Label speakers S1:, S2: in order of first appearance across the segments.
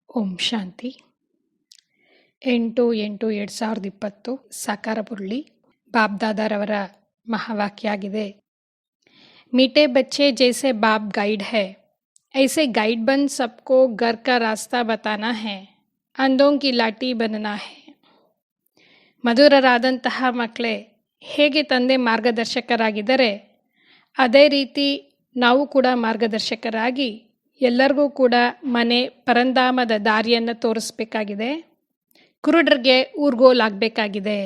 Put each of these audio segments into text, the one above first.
S1: ಓಂ ಶಾಂತಿ 8/8/2020 ಸಾಕಾರ ಮುರಳಿ ಬಾಬ್ದಾದಾರವರ ಮಹಾವಾಕ್ಯ ಆಗಿದೆ. मीठे बच्चे जैसे बाप गाइड है, ऐसे गाइड बन सबको घर का रास्ता बताना है, अंधों की लाठी बनना है. ಮಧುರರಾದಂತಹ ಮಕ್ಕಳೇ, ಹೇಗೆ ತಂದೆ ಮಾರ್ಗದರ್ಶಕರಾಗಿದ್ದರೆ ಅದೇ ರೀತಿ ನಾವು ಕೂಡ ಮಾರ್ಗದರ್ಶಕರಾಗಿ ಎಲ್ಲರಿಗೂ ಕೂಡ ಮನೆ ಪರಂಧಾಮದ ದಾರಿಯನ್ನು ತೋರಿಸ್ಬೇಕಾಗಿದೆ. ಕುರುಡರಿಗೆ ಊರ್ಗೋಲಾಗಬೇಕಾಗಿದೆ.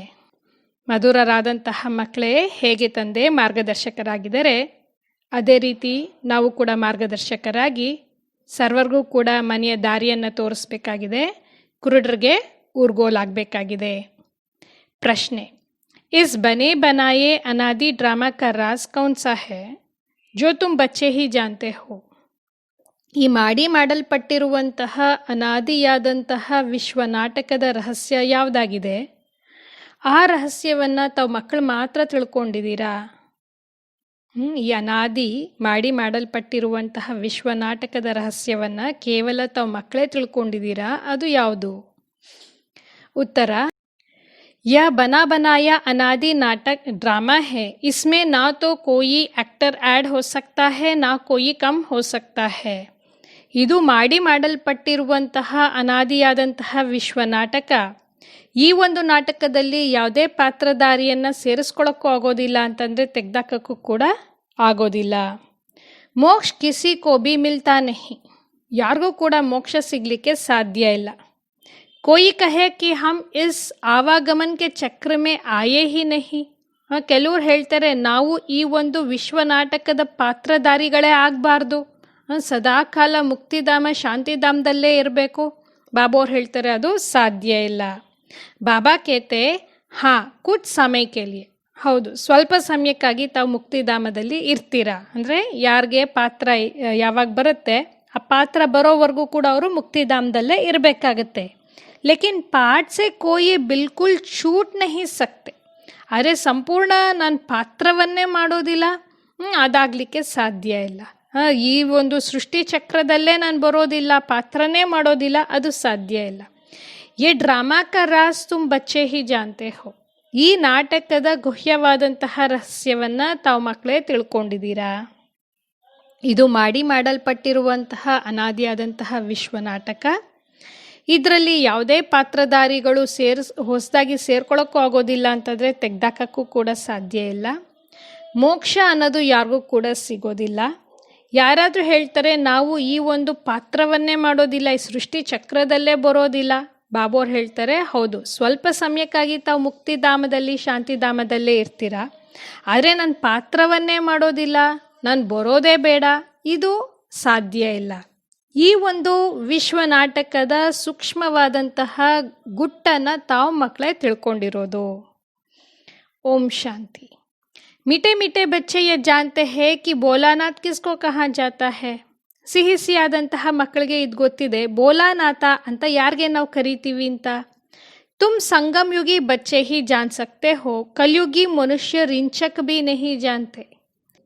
S1: ಮಧುರರಾದಂತಹ ಮಕ್ಕಳೇ, ಹೇಗೆ ತಂದೆ ಮಾರ್ಗದರ್ಶಕರಾಗಿದ್ದರೆ ಅದೇ ರೀತಿ ನಾವು ಕೂಡ ಮಾರ್ಗದರ್ಶಕರಾಗಿ ಸರ್ವರಿಗೂ ಕೂಡ ಮನೆಯ ದಾರಿಯನ್ನು ತೋರಿಸ್ಬೇಕಾಗಿದೆ. ಕುರುಡರಿಗೆ ಊರ್ಗೋಲಾಗಬೇಕಾಗಿದೆ. ಪ್ರಶ್ನೆ: इस बने बनाए अनादि ड्रामा का राज कौन सा है जो तुम बच्चे ही जानते हो? ಈ ಮಾಡಲ್ಪಟ್ಟಿರುವಂತಹ ಅನಾದಿಯಾದಂತಹ ವಿಶ್ವ ನಾಟಕದ ರಹಸ್ಯ ಯಾವುದಾಗಿದೆ? ಆ ರಹಸ್ಯವನ್ನು ತಾವು ಮಕ್ಕಳು ಮಾತ್ರ ತಿಳ್ಕೊಂಡಿದ್ದೀರಾ? ಈ ಅನಾದಿ ಮಾಡಲ್ಪಟ್ಟಿರುವಂತಹ ವಿಶ್ವ ನಾಟಕದ ರಹಸ್ಯವನ್ನು ಕೇವಲ ತಾವು ಮಕ್ಕಳೇ ತಿಳ್ಕೊಂಡಿದ್ದೀರಾ? ಅದು ಯಾವುದು? ಉತ್ತರ: यह बना बनाया अनादि नाटक ड्रामा है. इसमें ना तो कोई एक्टर ऐड हो सकता है, ना कोई कम हो सकता है. ಇದು ಮಾಡಲ್ಪಟ್ಟಿರುವಂತಹ ಅನಾದಿಯಾದಂತಹ ವಿಶ್ವ ನಾಟಕ. ಈ ಒಂದು ನಾಟಕದಲ್ಲಿ ಯಾವುದೇ ಪಾತ್ರಧಾರಿಯನ್ನು ಸೇರಿಸ್ಕೊಳ್ಳೋಕ್ಕೂ ಆಗೋದಿಲ್ಲ, ಅಂತಂದರೆ ತೆಗೆದಾಕಕ್ಕೂ ಕೂಡ ಆಗೋದಿಲ್ಲ. ಮೋಕ್ಷ ಕಿಸಿ ಕೋ ಭಿ ಮಿಲ್ತಾ ನಹಿ. ಯಾರಿಗೂ ಕೂಡ ಮೋಕ್ಷ ಸಿಗಲಿಕ್ಕೆ ಸಾಧ್ಯ ಇಲ್ಲ. कोई कहे कि हम इस आवागमन के चक्र में आए ही नहीं. ಕೆಲವರು ಹೇಳ್ತಾರೆ, ನಾವು ಈ ಒಂದು ವಿಶ್ವ ನಾಟಕದ ಪಾತ್ರಧಾರಿಗಳೇ ಆಗಬಾರ್ದು, ಸದಾಕಾಲ ಮುಕ್ತಿಧಾಮ ಶಾಂತಿಧಾಮದಲ್ಲೇ ಇರಬೇಕು. ಬಾಬಾ ಅವ್ರು ಹೇಳ್ತಾರೆ, ಅದು ಸಾಧ್ಯ ಇಲ್ಲ. ಬಾಬಾ ಕೇತೆ ಹಾ ಕುಚ್ ಸಮಯಕ್ಕೆ ಲಿಯೆ. ಹೌದು, ಸ್ವಲ್ಪ ಸಮಯಕ್ಕಾಗಿ ತಾವು ಮುಕ್ತಿಧಾಮದಲ್ಲಿ ಇರ್ತೀರಾ. ಅಂದರೆ ಯಾರಿಗೆ ಪಾತ್ರ ಯಾವಾಗ ಬರುತ್ತೆ ಆ ಪಾತ್ರ ಬರೋವರೆಗೂ ಕೂಡ ಅವರು ಮುಕ್ತಿಧಾಮದಲ್ಲೇ ಇರಬೇಕಾಗತ್ತೆ. लेकिन पाठ से कोई बिल्कुल छूट नहीं सकते. ಆದರೆ ಸಂಪೂರ್ಣ ನಾನು ಪಾತ್ರವನ್ನೇ ಮಾಡೋದಿಲ್ಲ, ಅದಾಗಲಿಕ್ಕೆ ಸಾಧ್ಯ ಇಲ್ಲ. ಈ ಒಂದು ಸೃಷ್ಟಿ ಚಕ್ರದಲ್ಲೇ ನಾನು ಬರೋದಿಲ್ಲ, ಪಾತ್ರನೇ ಮಾಡೋದಿಲ್ಲ, ಅದು ಸಾಧ್ಯ ಇಲ್ಲ. ಯೇ ಡ್ರಾಮಾ ಕಾ ರಾಜ್ ತುಮ್ ಬಚ್ಚೆ ಹಿ ಜಾನ್ತೆ ಹೋ. ಈ ನಾಟಕದ ಗುಹ್ಯವಾದಂತಹ ರಹಸ್ಯವನ್ನು ತಾವು ಮಕ್ಕಳೇ ತಿಳ್ಕೊಂಡಿದ್ದೀರಾ? ಇದು ಮಾಡಲ್ಪಟ್ಟಿರುವಂತಹ ಅನಾದಿಯಾದಂತಹ ವಿಶ್ವ ನಾಟಕ. ಇದರಲ್ಲಿ ಯಾವುದೇ ಪಾತ್ರಧಾರಿಗಳು ಹೊಸದಾಗಿ ಸೇರ್ಕೊಳ್ಳೋಕ್ಕೂ ಆಗೋದಿಲ್ಲ, ಅಂತಂದರೆ ತೆಗೆದಾಕಕ್ಕೂ ಕೂಡ ಸಾಧ್ಯ ಇಲ್ಲ. ಮೋಕ್ಷ ಅನ್ನೋದು ಯಾರಿಗೂ ಕೂಡ ಸಿಗೋದಿಲ್ಲ. ಯಾರಾದರೂ ಹೇಳ್ತಾರೆ, ನಾವು ಈ ಒಂದು ಪಾತ್ರವನ್ನೇ ಮಾಡೋದಿಲ್ಲ, ಈ ಸೃಷ್ಟಿ ಚಕ್ರದಲ್ಲೇ ಬರೋದಿಲ್ಲ. ಬಾಬೋರು ಹೇಳ್ತಾರೆ, ಹೌದು, ಸ್ವಲ್ಪ ಸಮಯಕ್ಕಾಗಿ ತಾವು ಮುಕ್ತಿಧಾಮದಲ್ಲಿ ಶಾಂತಿಧಾಮದಲ್ಲೇ ಇರ್ತೀರಾ, ಆದರೆ ನನ್ನ ಪಾತ್ರವನ್ನೇ ಮಾಡೋದಿಲ್ಲ, ನಾನು ಬರೋದೇ ಬೇಡ, ಇದು ಸಾಧ್ಯ ಇಲ್ಲ. ಈ ಒಂದು ವಿಶ್ವ ನಾಟಕದ ಸೂಕ್ಷ್ಮವಾದಂತಹ ಗುಟ್ಟನ್ನು ತಾವು ಮಕ್ಕಳೇ ತಿಳ್ಕೊಂಡಿರೋದು. ಓಂ ಶಾಂತಿ. मीठे मीठे बच्चे ये जानते हैं कि ಭೋಲಾನಾಥ್ ಕಿಸ್ಕೋ ಕಹಾ ಜಾತಾ ಹೈ. ಸಿಹಿಸಿಯಾದಂತಹ ಮಕ್ಕಳಿಗೆ ಇದು ಗೊತ್ತಿದೆ, ಭೋಲಾನಾಥ ಅಂತ ಯಾರಿಗೆ ನಾವು ಕರಿತೀವಿ ಅಂತ. ತುಮ್ ಸಂಗಮ್ ಯುಗಿ ಬಚ್ಚೆ ಹಿ ಜಾನ್ ಸಕ್ತೆ ಹೋ, ಕಲಿಯುಗಿ ಮನುಷ್ಯ ರಿಂಚಕ್ ಬಿ ನಹಿ ಜಾನ್ತೆ.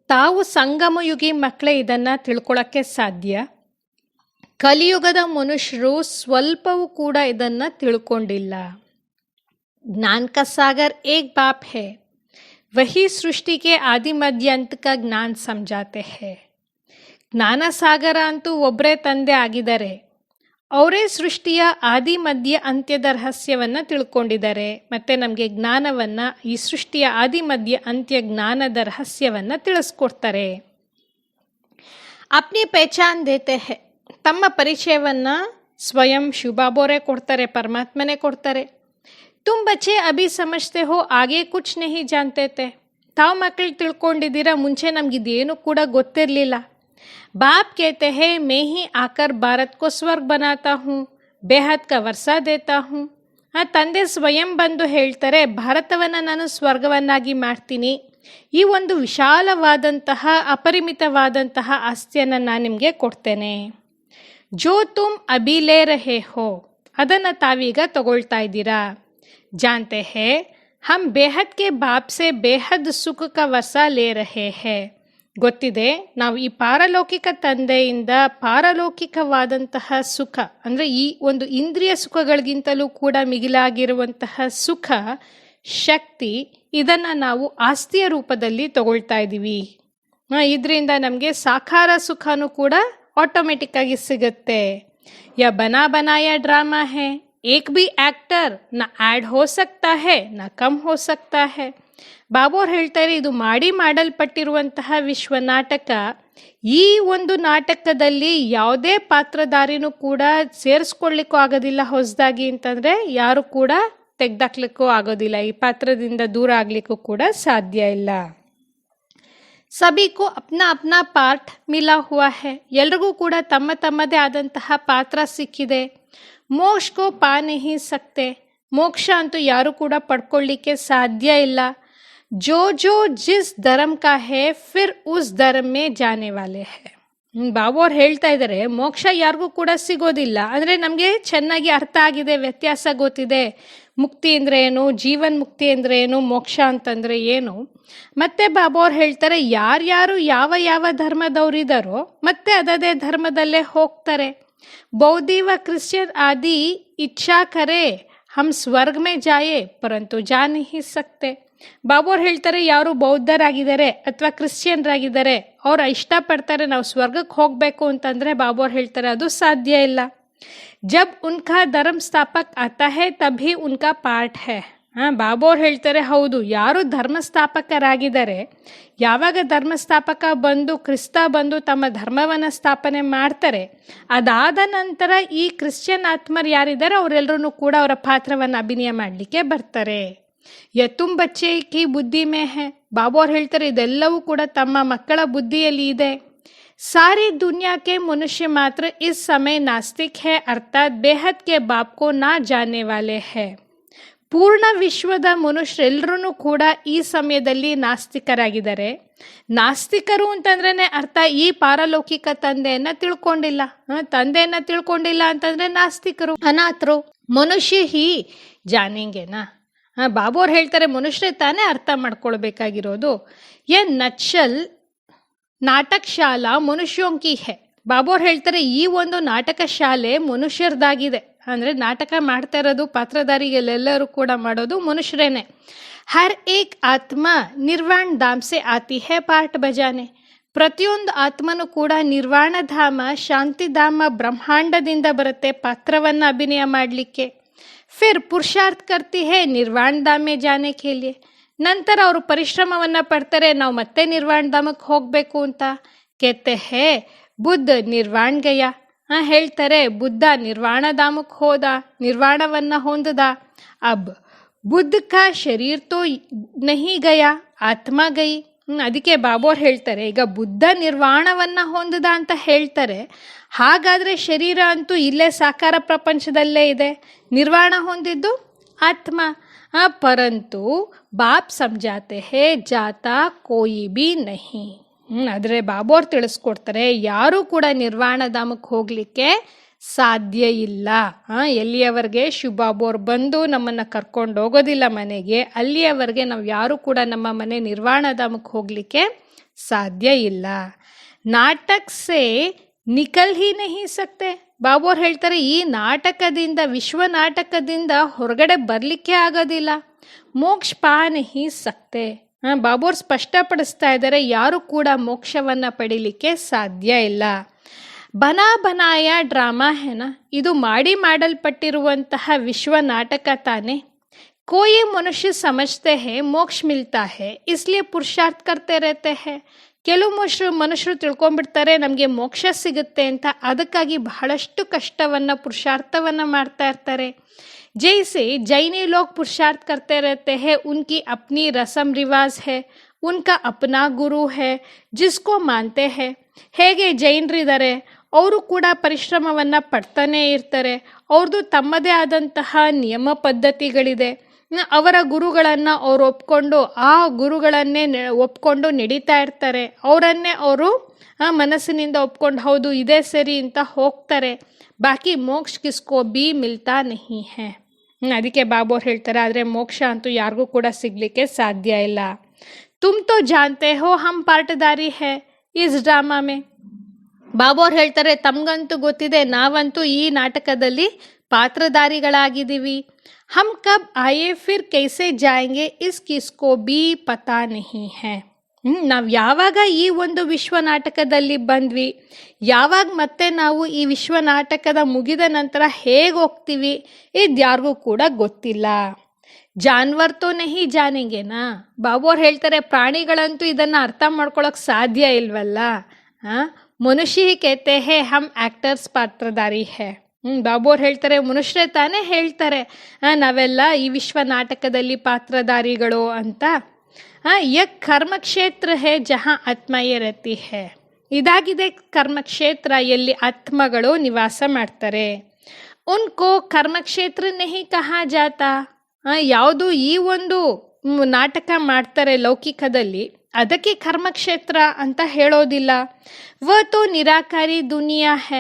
S1: ತಾವು ಸಂಗಮ ಯುಗಿ ಮಕ್ಕಳೇ ಇದನ್ನು ತಿಳ್ಕೊಳ್ಳೋಕ್ಕೆ ಸಾಧ್ಯ. ಕಲಿಯುಗದ ಮನುಷ್ಯರು ಸ್ವಲ್ಪವೂ ಕೂಡ ಇದನ್ನು ತಿಳ್ಕೊಂಡಿಲ್ಲ. ಜ್ಞಾನ ಕಾ ಸಾಗರ್ ಏಕ್ ಬಾಪ್ ಹೈ, ವಹಿ ಸೃಷ್ಟಿ ಕೆ ಆದಿ ಮಧ್ಯ ಅಂತ್ ಕಾ ಜ್ಞಾನ ಸಮಜಾತೆ ಹೈ. ಜ್ಞಾನ ಸಾಗರ ಅಂತೂ ಒಬ್ಬರೇ ತಂದೆ ಆಗಿದ್ದಾರೆ. ಅವರೇ ಸೃಷ್ಟಿಯ ಆದಿ ಮಧ್ಯ ಅಂತ್ಯದ ರಹಸ್ಯವನ್ನು ತಿಳ್ಕೊಂಡಿದ್ದಾರೆ. ಮತ್ತು ನಮಗೆ ಜ್ಞಾನವನ್ನು, ಈ ಸೃಷ್ಟಿಯ ಆದಿ ಮಧ್ಯ ಅಂತ್ಯ ಜ್ಞಾನದ ರಹಸ್ಯವನ್ನು ತಿಳಿಸ್ಕೊಡ್ತಾರೆ. ಅಪ್ನಿ ಪಹಚಾನ್ ದೇತೆ ಹೈ. ತಮ್ಮ ಪರಿಚಯವನ್ನು ಸ್ವಯಂ ಶಿವಬಾಬೋರೇ ಕೊಡ್ತಾರೆ, ಪರಮಾತ್ಮನೇ ಕೊಡ್ತಾರೆ. ತುಮ್ ಬಚ್ಚೆ ಅಭಿ ಸಮಜ್ತೆ ಹೋ, ಆಗೆ ಕುಚ್ ನಹಿ ಜಾನ್ತೆ ಥೆ. ತಾವು ಮಕ್ಕಳು ತಿಳ್ಕೊಂಡಿದ್ದೀರಾ, ಮುಂಚೆ ನಮಗಿದೇನು ಕೂಡ ಗೊತ್ತಿರಲಿಲ್ಲ. ಬಾಪ್ ಕೇತೆ ಹೇ ಮೇ ಹಿ ಆಕರ್ ಭಾರತ್ ಕೋ ಸ್ವರ್ಗ ಬನಾತಾ ಹೂँ, ಬೇಹದ್ ಕಾ ವರ್ಸಾ ದೇತಾ ಹೂँ. ತಂದೆ ಸ್ವಯಂ ಬಂದು ಹೇಳ್ತಾರೆ, ಭಾರತವನ್ನು ನಾನು ಸ್ವರ್ಗವನ್ನಾಗಿ ಮಾಡ್ತೀನಿ, ಈ ಒಂದು ವಿಶಾಲವಾದಂತಹ ಅಪರಿಮಿತವಾದಂತಹ ಆಸ್ತಿಯನ್ನು ನಾನು ನಿಮಗೆ ಕೊಡ್ತೇನೆ. ಜೋ ತುಮ್ ಅಭಿ ಲೇ ರಹೆ ಹೋ, ಅದನ್ನು ತಾವೀಗ ತಗೊಳ್ತಾ ಇದ್ದೀರಾ. ಜಾನ್ತೆ ಹೇ ಹಮ್ ಬೇಹದ್ ಕೆ ಬಾಪ್ ಸೆ ಬೇಹದ್ ಸುಖ ಕಾ ವರ್ಸಾ ಲೇ ರಹೆ ಹೇ. ಗೊತ್ತಿದೆ. ನಾವು ಈ ಪಾರಲೌಕಿಕ ತಂದೆಯಿಂದ ಪಾರಲೌಕಿಕವಾದಂತಹ ಸುಖ, ಅಂದರೆ ಈ ಒಂದು ಇಂದ್ರಿಯ ಸುಖಗಳಿಗಿಂತಲೂ ಕೂಡ ಮಿಗಿಲಾಗಿರುವಂತಹ ಸುಖ, ಶಕ್ತಿ, ಇದನ್ನು ನಾವು ಆಸ್ತಿಯ ರೂಪದಲ್ಲಿ ತಗೊಳ್ತಾ ಇದ್ದೀವಿ. ಇದರಿಂದ ನಮಗೆ ಸಾಕಾರ ಸುಖನೂ ಕೂಡ ಆಟೋಮೆಟಿಕ್ ಆಗಿ ಸಿಗುತ್ತೆ. ಯಾ ಬನಾ ಬನಾಯ ಡ್ರಾಮಾ ಹೇ, ಏಕ್ ಬಿ ಆಕ್ಟರ್ ನ ಆ್ಯಡ್ ಹೋ ಸಕ್ತಾ ಹೇ ನ ಕಮ್ ಹೋ ಸಕ್ತಾ ಹೇ. ಬಾಬೋರ್ ಹೇಳ್ತಾರೆ, ಇದು ಮಾಡಲ್ಪಟ್ಟಿರುವಂತಹ ವಿಶ್ವ ನಾಟಕ. ಈ ಒಂದು ನಾಟಕದಲ್ಲಿ ಯಾವುದೇ ಪಾತ್ರಧಾರಿನೂ ಕೂಡ ಸೇರಿಸ್ಕೊಳ್ಳಿಕ್ಕೂ ಆಗೋದಿಲ್ಲ ಹೊಸದಾಗಿ ಅಂತಂದರೆ, ಯಾರು ಕೂಡ ತೆಗ್ದಾಕ್ಲಿಕ್ಕೂ ಆಗೋದಿಲ್ಲ, ಈ ಪಾತ್ರದಿಂದ ದೂರ ಆಗ್ಲಿಕ್ಕೂ ಕೂಡ ಸಾಧ್ಯ ಇಲ್ಲ. ಸಭಿಗೂ ಅಪ್ನಾ ಅಪ್ನಾ ಪಾರ್ಟ್ ಮಿಲಾ ಹುವಾ ಹೈ, ಎಲ್ರಿಗೂ ಕೂಡ ತಮ್ಮ ತಮ್ಮದೇ ಆದಂತಹ ಪಾತ್ರ ಸಿಕ್ಕಿದೆ. ಮೋಕ್ಷ ಪಾ ನಹಿ ಸಕ್ತೆ, ಮೋಕ್ಷ ಅಂತೂ ಯಾರು ಕೂಡ ಪಡ್ಕೊಳ್ಳಿಕ್ಕೆ ಸಾಧ್ಯ ಇಲ್ಲ. ಜೋ ಜೋ ಜಿಸ್ ಧರ್ಮ ಕಾ ಹೇ ಫಿರ್ ಉಸ್ ಧರ್ಮ ಮೇ ಜಾನೆ ವಾಲೆ ಹೈ. ಬಾಬೋರ್ ಹೇಳ್ತಾ ಇದ್ದಾರೆ, ಮೋಕ್ಷ ಯಾರಿಗೂ ಕೂಡ ಸಿಗೋದಿಲ್ಲ. ಅಂದರೆ ನಮಗೆ ಚೆನ್ನಾಗಿ ಅರ್ಥ ಆಗಿದೆ, ವ್ಯತ್ಯಾಸ ಗೊತ್ತಿದೆ. ಮುಕ್ತಿ ಅಂದರೆ ಏನು, ಜೀವನ್ ಮುಕ್ತಿ ಅಂದರೆ ಏನು, ಮೋಕ್ಷ ಅಂತಂದರೆ ಏನು. ಮತ್ತೆ ಬಾಬೋರ್ ಹೇಳ್ತಾರೆ, ಯಾರ್ಯಾರು ಯಾವ ಯಾವ ಧರ್ಮದವರಿದ್ದಾರೋ ಮತ್ತೆ ಅದೇ ಧರ್ಮದಲ್ಲೇ ಹೋಗ್ತಾರೆ. ಬೌದ್ಧಿ ವ ಕ್ರಿಶ್ಚಿಯನ್ ಆದಿ ಇಚ್ಛಾ ಕರೆ ಹಮ್ ಸ್ವರ್ಗ ಮೇ ಜಾಯೆ ಪರಂತು ಜಾ ನಹಿ ಸಕ್ತೆ. ಬಾಬೋರ್ ಹೇಳ್ತಾರೆ, ಯಾರು ಬೌದ್ಧರಾಗಿದ್ದಾರೆ ಅಥವಾ ಕ್ರಿಶ್ಚಿಯನ್ರಾಗಿದ್ದಾರೆ, ಅವ್ರು ಇಷ್ಟಪಡ್ತಾರೆ ನಾವು ಸ್ವರ್ಗಕ್ಕೆ ಹೋಗಬೇಕು ಅಂತಂದರೆ ಬಾಬೋರ್ ಹೇಳ್ತಾರೆ ಅದು ಸಾಧ್ಯ ಇಲ್ಲ. ಜಬ್ ಉನ್ಕಾ ಧರ್ಮ ಸ್ಥಾಪಕ್ ಆತಾ ಹೇ ತಭಿ ಉನ್ಕಾ ಪಾರ್ಟ್ ಹೇ. ಬಾಬೋರ್ ಹೇಳ್ತಾರೆ, ಹೌದು, ಯಾರು ಧರ್ಮಸ್ಥಾಪಕರಾಗಿದ್ದಾರೆ, ಯಾವಾಗ ಧರ್ಮಸ್ಥಾಪಕ ಬಂದು ಕ್ರಿಸ್ತ ಬಂದು ತಮ್ಮ ಧರ್ಮವನ್ನು ಸ್ಥಾಪನೆ ಮಾಡ್ತಾರೆ, ಅದಾದ ನಂತರ ಈ ಕ್ರಿಶ್ಚಿಯನ್ ಆತ್ಮರು ಯಾರಿದ್ದಾರೆ ಅವರೆಲ್ಲರೂ ಕೂಡ ಅವರ ಪಾತ್ರವನ್ನು ಅಭಿನಯ ಮಾಡಲಿಕ್ಕೆ ಬರ್ತಾರೆ. ಯತುಂ ಬಚ್ಚೆ ಕಿ ಬುದ್ಧಿ ಮೇ ಹೇ. ಬಾಬೋರ್ ಹೇಳ್ತಾರೆ, ಇದೆಲ್ಲವೂ ಕೂಡ ತಮ್ಮ ಮಕ್ಕಳ ಬುದ್ಧಿಯಲ್ಲಿ ಇದೆ. सारी दुनिया के मनुष्य मात्र इस समय नास्तिक है, अर्थात बेहद के बाप को ना जानने वाले हैं. ಪೂರ್ಣ ವಿಶ್ವದ ಮನುಷ್ಯರೆಲ್ಲರೂ ಕೂಡ ಈ ಸಮಯದಲ್ಲಿ ನಾಸ್ತಿಕರಾಗಿದ್ದಾರೆ. ನಾಸ್ತಿಕರು ಅಂತಂದ್ರೆ ಅರ್ಥ ಈ ಪಾರಲೌಕಿಕ ತಂದೆಯನ್ನ ತಿಳ್ಕೊಂಡಿಲ್ಲ. ತಂದೆಯನ್ನ ತಿಳ್ಕೊಂಡಿಲ್ಲ ಅಂತಂದ್ರೆ ನಾಸ್ತಿಕರು, ಅನಾಥರು. ಮನುಷ್ಯ ಹಿ ಜಾನೆಂಗೆನಾ. ಬಾಬೋರ್ ಹೇಳ್ತಾರೆ, ಮನುಷ್ಯರೇ ತಾನೇ ಅರ್ಥ ಮಾಡ್ಕೊಳ್ಬೇಕಾಗಿರೋದು. ಏ ನಚ್ಚಲ್ ನಾಟಕ ಶಾಲಾ ಮನುಷ್ಯೋಂಕಿ ಹೇ. ಬಾಬೋರ್ ಹೇಳ್ತಾರೆ, ಈ ಒಂದು ನಾಟಕ ಶಾಲೆ ಮನುಷ್ಯರದಾಗಿದೆ. ಅಂದರೆ ನಾಟಕ ಮಾಡ್ತಾ ಇರೋದು ಪಾತ್ರಧಾರಿಗಳೆಲ್ಲರೂ ಕೂಡ ಮಾಡೋದು ಮನುಷ್ಯರೇನೆ. ಹರ್ ಏಕ್ ಆತ್ಮ ನಿರ್ವಾಣ ಧಾಮ್ ಸೆ ಆತಿ ಹೇ ಪಾರ್ಟ್ ಬಜಾನೆ. ಪ್ರತಿಯೊಂದು ಆತ್ಮನೂ ಕೂಡ ನಿರ್ವಾಣ ಧಾಮ, ಶಾಂತಿಧಾಮ, ಬ್ರಹ್ಮಾಂಡದಿಂದ ಬರುತ್ತೆ ಪಾತ್ರವನ್ನು ಅಭಿನಯ ಮಾಡಲಿಕ್ಕೆ. ಫಿರ್ ಪುರುಷಾರ್ಥ ಕರ್ತಿ ಹೇ ನಿರ್ವಾಣ ಧಾಮ್ ಮೇ ಜಾನೆ ಕೆ ಲಿಯೆ. ನಂತರ ಅವರು ಪರಿಶ್ರಮವನ್ನು ಪಡ್ತಾರೆ, ನಾವು ಮತ್ತೆ ನಿರ್ವಾಣ ಧಾಮಕ್ಕೆ ಹೋಗಬೇಕು ಅಂತ. ಕೆತ್ತೆ ಹೇ ಬುದ್ಧ ನಿರ್ವಾಣ ಗಯ. ಹೇಳ್ತಾರೆ, ಬುದ್ಧ ನಿರ್ವಾಣ ಧಾಮಕ್ಕೆ ಹೋದ, ನಿರ್ವಾಣವನ್ನು ಹೊಂದದ. ಅಬ್ ಬುದ್ಧ ಕಾ ಶರೀರ್ ತೋ ನಹಿ ಗಯ, ಆತ್ಮ ಗೈ. ಅದಕ್ಕೆ ಬಾಬೋರ್ ಹೇಳ್ತಾರೆ, ಈಗ ಬುದ್ಧ ನಿರ್ವಾಣವನ್ನು ಹೊಂದದ ಅಂತ ಹೇಳ್ತಾರೆ, ಹಾಗಾದರೆ ಶರೀರ ಅಂತೂ ಇಲ್ಲೇ ಸಾಕಾರ ಪ್ರಪಂಚದಲ್ಲೇ ಇದೆ, ನಿರ್ವಾಣ ಹೊಂದಿದ್ದು ಆತ್ಮ. ಪರಂತು ಬಾಪ್ ಸಮಜಾತೆ ಹೇ ಜಾತಾ ಕೋಯಿ ಬಿ ನಹಿ. ಆದರೆ ಬಾಬೋರ್ ತಿಳಿಸ್ಕೊಡ್ತಾರೆ, ಯಾರೂ ಕೂಡ ನಿರ್ವಾಣ ಧಾಮಕ್ಕೆ ಹೋಗಲಿಕ್ಕೆ ಸಾಧ್ಯ ಇಲ್ಲ. ಎಲ್ಲಿಯವರೆಗೆ ಶಿವಬಾಬೋರ್ ಬಂದು ನಮ್ಮನ್ನು ಕರ್ಕೊಂಡು ಹೋಗೋದಿಲ್ಲ ಮನೆಗೆ, ಅಲ್ಲಿಯವರೆಗೆ ನಾವು ಯಾರೂ ಕೂಡ ನಮ್ಮ ಮನೆ ನಿರ್ವಾಣ ಧಾಮಕ್ಕೆ ಹೋಗಲಿಕ್ಕೆ ಸಾಧ್ಯ ಇಲ್ಲ. ನಾಟಕ ಸೇ ನಿಕಲ್ ಹಿ ನಹಿ ಸಕ್ತೆ. ಬಾಬೋರ್ ಹೇಳ್ತಾರೆ, ಈ ನಾಟಕದಿಂದ, ವಿಶ್ವ ನಾಟಕದಿಂದ ಹೊರಗಡೆ ಬರಲಿಕ್ಕೆ ಆಗೋದಿಲ್ಲ. ಮೋಕ್ಷ ಪಾ ನಹಿ ಸಕ್ತೆ. ಬಾಬೋರ್ ಸ್ಪಷ್ಟಪಡಿಸ್ತಾ ಇದ್ದಾರೆ, ಯಾರು ಕೂಡ ಮೋಕ್ಷವನ್ನು ಪಡೀಲಿಕ್ಕೆ ಸಾಧ್ಯ ಇಲ್ಲ. ಬನಾ ಬನಾಯ ಡ್ರಾಮಾ ಹೇನ, ಇದು ಮಾಡಲ್ಪಟ್ಟಿರುವಂತಹ ವಿಶ್ವ ನಾಟಕ ತಾನೆ. ಕೋಯಿ ಮನುಷ್ಯ ಸಮಜ್ತೆ ಹೇ ಮೋಕ್ಷ ಮಿಲ್ತಾ ಹೇ ಇಸ್ಲಿಯೇ ಪುರುಷಾರ್ಥ ಕರ್ತೆ रहते हैं. ಕೆಲವು ಮನುಷ್ಯರು ತಿಳ್ಕೊಂಡ್ಬಿಡ್ತಾರೆ ನಮಗೆ ಮೋಕ್ಷ ಸಿಗುತ್ತೆ ಅಂತ, ಅದಕ್ಕಾಗಿ ಬಹಳಷ್ಟು ಕಷ್ಟವನ್ನು ಪುರುಷಾರ್ಥವನ್ನು ಮಾಡ್ತಾ ಇರ್ತಾರೆ. जैसे जैनी लोग पुरुषार्थ करते रहते हैं, उनकी अपनी रस्म रिवाज है, उनका अपना गुरु है जिसको मानते हैं. ಹೇಗೆ ಜೈನರಿದ್ದಾರೆ, ಅವರು ಕೂಡ ಪರಿಶ್ರಮವನ್ನು ಪಡ್ತಾನೇ ಇರ್ತಾರೆ, ಅವ್ರದ್ದು ತಮ್ಮದೇ ಆದಂತಹ ನಿಯಮ ಪದ್ಧತಿಗಳಿದೆ. ಅವರ ಗುರುಗಳನ್ನು ಅವರು ಒಪ್ಕೊಂಡು, ಆ ಗುರುಗಳನ್ನೇ ಒಪ್ಕೊಂಡು ನಡೀತಾ ಇರ್ತಾರೆ. ಅವರನ್ನೇ ಅವರು ಮನಸ್ಸಿನಿಂದ ಒಪ್ಕೊಂಡು ಹೌದು ಇದೇ ಸರಿ ಅಂತ ಹೋಗ್ತಾರೆ. ಬಾಕಿ ಮೋಕ್ಷ ಕಿಸ್ಕೋ ಬಿ ಮಿಲ್ತಾ ನಹಿ ಹೇ. ಅದಕ್ಕೆ ಬಾಬೋರ್ ಹೇಳ್ತಾರೆ, ಆದರೆ ಮೋಕ್ಷ ಅಂತೂ ಯಾರಿಗೂ ಕೂಡ ಸಿಗಲಿಕ್ಕೆ ಸಾಧ್ಯ ಇಲ್ಲ. तुम तो जानते हो हम पार्टदारी है इस ಡ್ರಾಮಾ में. ಬಾಬು ಅವ್ರು ಹೇಳ್ತಾರೆ, ತಮ್ಗಂತೂ ಗೊತ್ತಿದೆ, ನಾವಂತೂ ಈ ನಾಟಕದಲ್ಲಿ ಪಾತ್ರಧಾರಿಗಳಾಗಿದ್ದೀವಿ. ಹಮ್ ಕಬ್ ಆಯೇ ಫಿರ್ ಕೈಸೆ ಜಾಯೆಂಗೆ ಇಸ್ ಕಿಸ್ಕೋ ಬಿ ಪತಾ ನಹಿ ಹೈ. ನಾವು ಯಾವಾಗ ಈ ಒಂದು ವಿಶ್ವ ನಾಟಕದಲ್ಲಿ ಬಂದ್ವಿ, ಯಾವಾಗ ಮತ್ತೆ ನಾವು ಈ ವಿಶ್ವ ನಾಟಕದ ಮುಗಿದ ನಂತರ ಹೇಗೆ ಹೋಗ್ತೀವಿ ಇದ್ಯಾರಿಗೂ ಕೂಡ ಗೊತ್ತಿಲ್ಲ. ಜಾನ್ವರ್ ತೋ ನಹಿ ಜಾನೆಂಗೆನಾ. ಬಾಬು ಅವ್ರು ಹೇಳ್ತಾರೆ, ಪ್ರಾಣಿಗಳಂತೂ ಇದನ್ನು ಅರ್ಥ ಮಾಡ್ಕೊಳಕ್ ಸಾಧ್ಯ ಇಲ್ವಲ್ಲ. ಮನುಷ್ಯ ಕೇತೆ ಹೇ ಹಮ್ ಆಕ್ಟರ್ಸ್ ಪಾತ್ರಧಾರಿ ಹೇ. ಬಾಬು ಅವ್ರು ಹೇಳ್ತಾರೆ, ಮನುಷ್ಯರೇ ತಾನೇ ಹೇಳ್ತಾರೆ ನಾವೆಲ್ಲ ಈ ವಿಶ್ವ ನಾಟಕದಲ್ಲಿ ಪಾತ್ರಧಾರಿಗಳು ಅಂತ. ಯಕ್ ಕರ್ಮಕ್ಷೇತ್ರ ಹೇ ಜಹಾ ಆತ್ಮಯೇ ರತಿ ಹೇ. ಇದಾಗಿದೆ ಕರ್ಮಕ್ಷೇತ್ರ, ಎಲ್ಲಿ ಆತ್ಮಗಳು ನಿವಾಸ ಮಾಡ್ತಾರೆ. ಉನ್ಕೋ ಕರ್ಮಕ್ಷೇತ್ರ ನಹಿ ಕಹಾ ಜಾತಾ. ಯಾವುದು ಈ ಒಂದು ನಾಟಕ ಮಾಡ್ತಾರೆ ಲೌಕಿಕದಲ್ಲಿ, ಅದಕ್ಕೆ ಕರ್ಮಕ್ಷೇತ್ರ ಅಂತ ಹೇಳೋದಿಲ್ಲ. ತೋ ನಿರಾಕಾರಿ ದುನಿಯಾ ಹೇ.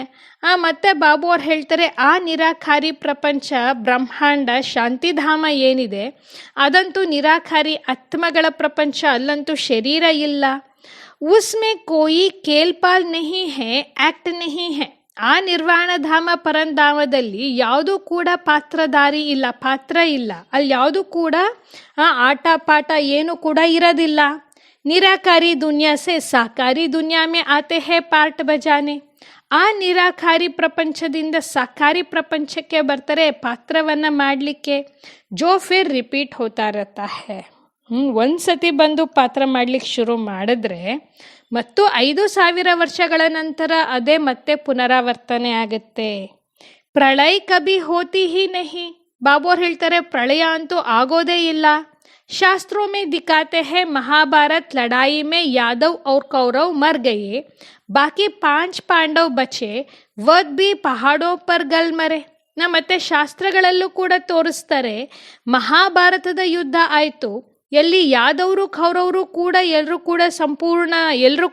S1: ಮತ್ತೆ ಬಾಬು ಅವ್ರು ಹೇಳ್ತಾರೆ, ಆ ನಿರಾಕಾರಿ ಪ್ರಪಂಚ, ಬ್ರಹ್ಮಾಂಡ, ಶಾಂತಿಧಾಮ ಏನಿದೆ ಅದಂತೂ ನಿರಾಕಾರಿ ಆತ್ಮಗಳ ಪ್ರಪಂಚ, ಅಲ್ಲಂತೂ ಶರೀರ ಇಲ್ಲ. ಉಸ್ಮೆ ಕೋಯಿ ಕೇಲ್ಪಾಲ್ ನಹಿ ಹೇ, ಆಕ್ಟ್ ನಹಿ ಹೇ. ಆ ನಿರ್ವಾಣಧಾಮ ಪರಂಧಾಮದಲ್ಲಿ ಯಾವುದೂ ಕೂಡ ಪಾತ್ರಧಾರಿ ಇಲ್ಲ, ಪಾತ್ರ ಇಲ್ಲ. ಅಲ್ಲಿ ಯಾವುದೂ ಕೂಡ ಆಟ ಪಾಠ ಏನು ಕೂಡ ಇರೋದಿಲ್ಲ. ನಿರಾಕಾರಿ ದುನಿಯಾ ಸೆ ಸಾಕಾರಿ ದುನಿಯಾ ಮೇ ಆತೆ ಹೇ ಪಾರ್ಟ್ ಬಜಾನೆ. ಆ ನಿರಾಕಾರಿ ಪ್ರಪಂಚದಿಂದ ಸಾಕಾರಿ ಪ್ರಪಂಚಕ್ಕೆ ಬರ್ತಾರೆ ಪಾತ್ರವನ್ನು ಮಾಡಲಿಕ್ಕೆ. ಜೋ ಫಿರ್ ರಿಪೀಟ್ ಹೋತಾ ಇರತ್ತಾ ಹೇ. ಒಂದ್ಸತಿ ಬಂದು ಪಾತ್ರ ಮಾಡ್ಲಿಕ್ಕೆ ಶುರು ಮಾಡಿದ್ರೆ ಮತ್ತು 5,000 ವರ್ಷಗಳ ನಂತರ ಅದೇ ಮತ್ತೆ ಪುನರಾವರ್ತನೆ ಆಗುತ್ತೆ. ಪ್ರಳಯ ಕಭಿ ಹೋತಿ ಹಿ ನಹಿ. ಬಾಬು ಅವ್ರು ಹೇಳ್ತಾರೆ, ಪ್ರಳಯ ಅಂತೂ ಆಗೋದೇ ಇಲ್ಲ. शास्त्रों में दिखाते हैं महाभारत लड़ाई में यादव और कौरव मर गए, बाकी 5 पांडव बचे, वह भी पहाड़ों पर गल मरे. ಮತ್ತೆ ಶಾಸ್ತ್ರಗಳಲ್ಲೂ ಕೂಡ ತೋರಿಸ್ತಾರೆ, ಮಹಾಭಾರತದ ಯುದ್ಧ ಆಯಿತು, ಎಲ್ಲಿ ಯಾದವರು ಕೌರವರು ಕೂಡ ಎಲ್ಲರೂ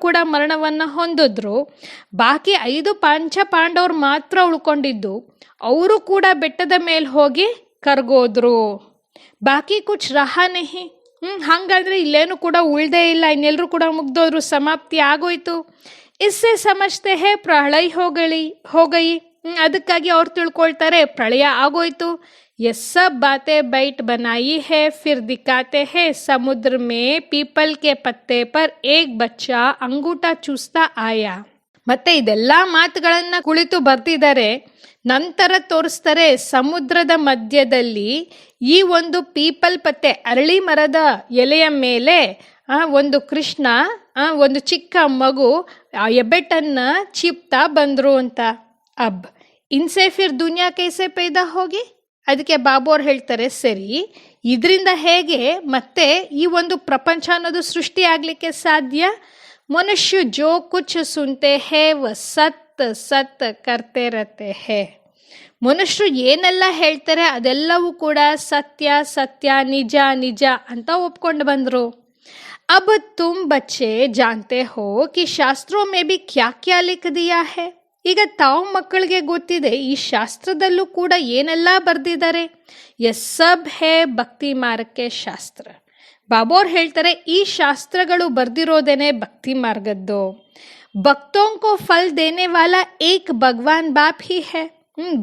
S1: ಕೂಡ ಮರಣವನ್ನು ಹೊಂದಿದ್ರು. ಬಾಕಿ 5 ಪಾಂಡವರು ಮಾತ್ರ ಉಳ್ಕೊಂಡಿದ್ದು, ಅವರು ಕೂಡ ಬೆಟ್ಟದ ಮೇಲೆ ಹೋಗಿ ಕರ್ಗೋದ್ರು. ಬಾಕಿ ಕುಚ್ ರಹಾ ನಹಿ. ಹಾಗಾದ್ರೆ ಇಲ್ಲೇನು ಕೂಡ ಉಳ್ದೇ ಇಲ್ಲ, ಇನ್ನೆಲ್ಲರೂ ಕೂಡ ಮುಗ್ದೋದ್ರು, ಸಮಾಪ್ತಿ ಆಗೋಯ್ತು. ಇಸ್ಸೆ ಸಮಜ್ತೆ ಹೇ ಪ್ರಳಯ ಹೋಗಯಿ. ಅದಕ್ಕಾಗಿ ಅವ್ರು ತಿಳ್ಕೊಳ್ತಾರೆ ಪ್ರಳಯ ಆಗೋಯ್ತು. सब बातें बैठ बनाई है, फिर दिखाते हैं समुद्र में पीपल के पत्ते पर एक बच्चा अंगूठा चूसता आया. ಮತ್ತೆ ಇದೆಲ್ಲ ಮಾತುಗಳನ್ನು ಕುಳಿತು ಬರ್ತಿದ್ದಾರೆ. ನಂತರ ತೋರಿಸ್ತಾರೆ, ಸಮುದ್ರದ ಮಧ್ಯದಲ್ಲಿ ಈ ಒಂದು ಪೀಪಲ್ ಪತ್ತೆ, ಅರಳಿ ಮರದ ಎಲೆಯ ಮೇಲೆ ಒಂದು ಕೃಷ್ಣ, ಒಂದು ಚಿಕ್ಕ ಮಗು ಎಬ್ಬೆಟ್ಟನ್ನ ಚಿಪ್ತಾ ಬಂದ್ರು ಅಂತ. ಅಬ್ ಇನ್ಸೆ ಫಿರ್ ದುನಿಯಾ ಕೈಸೆ ಪೈದಾ ಹೋಗಿ. ಅದಕ್ಕೆ ಬಾಬು ಅವ್ರು ಹೇಳ್ತಾರೆ, ಸರಿ, ಇದರಿಂದ ಹೇಗೆ ಮತ್ತೆ ಈ ಒಂದು ಪ್ರಪಂಚ ಅನ್ನೋದು ಸೃಷ್ಟಿ ಆಗಲಿಕ್ಕೆ ಸಾಧ್ಯ? ಮನುಷ್ಯ ಜೋ ಕುಚ್ ಸುನ್ತೆ ಹೇ ವ ಸತ್ ಸತ್ ಕರ್ತೆ ರತೆ ಹೇ. ಮನುಷ್ಯರು ಏನೆಲ್ಲ ಹೇಳ್ತಾರೆ ಅದೆಲ್ಲವೂ ಕೂಡ ಸತ್ಯ ಸತ್ಯ, ನಿಜ ನಿಜ ಅಂತ ಒಪ್ಕೊಂಡು ಬಂದರು. ಅಬ್ ತುಮ್ ಬಚ್ಚೆ ಜಾನ್ತೆ ಹೋ ಕಿ ಶಾಸ್ತ್ರೋ ಮೇ ಬಿ ಕ್ಯಾ ಕ್ಯಾ ಲಿಖ್ ದಿಯಾ ಹೇ. ಈಗ ತಾವು ಮಕ್ಕಳಿಗೆ ಗೊತ್ತಿದೆ ಈ ಶಾಸ್ತ್ರದಲ್ಲೂ ಕೂಡ ಏನೆಲ್ಲ ಬರೆದಿದ್ದಾರೆ. ಎಸ್ ಸಬ್ ಹೇ ಭಕ್ತಿ ಮಾರ್ಗಕ್ಕೆ ಶಾಸ್ತ್ರ. ಬಾಬು ಅವ್ರು ಹೇಳ್ತಾರೆ, ಈ ಶಾಸ್ತ್ರಗಳು ಬರ್ದಿರೋದೇನೆ ಭಕ್ತಿ ಮಾರ್ಗದ್ದು. ಭಕ್ತೋಂಕೋ ಫಲ್ ದೇನೆ ವಾಲ ಏಕ್ ಭಗವಾನ್ ಬಾಪ್ ಹಿ ಹೇ.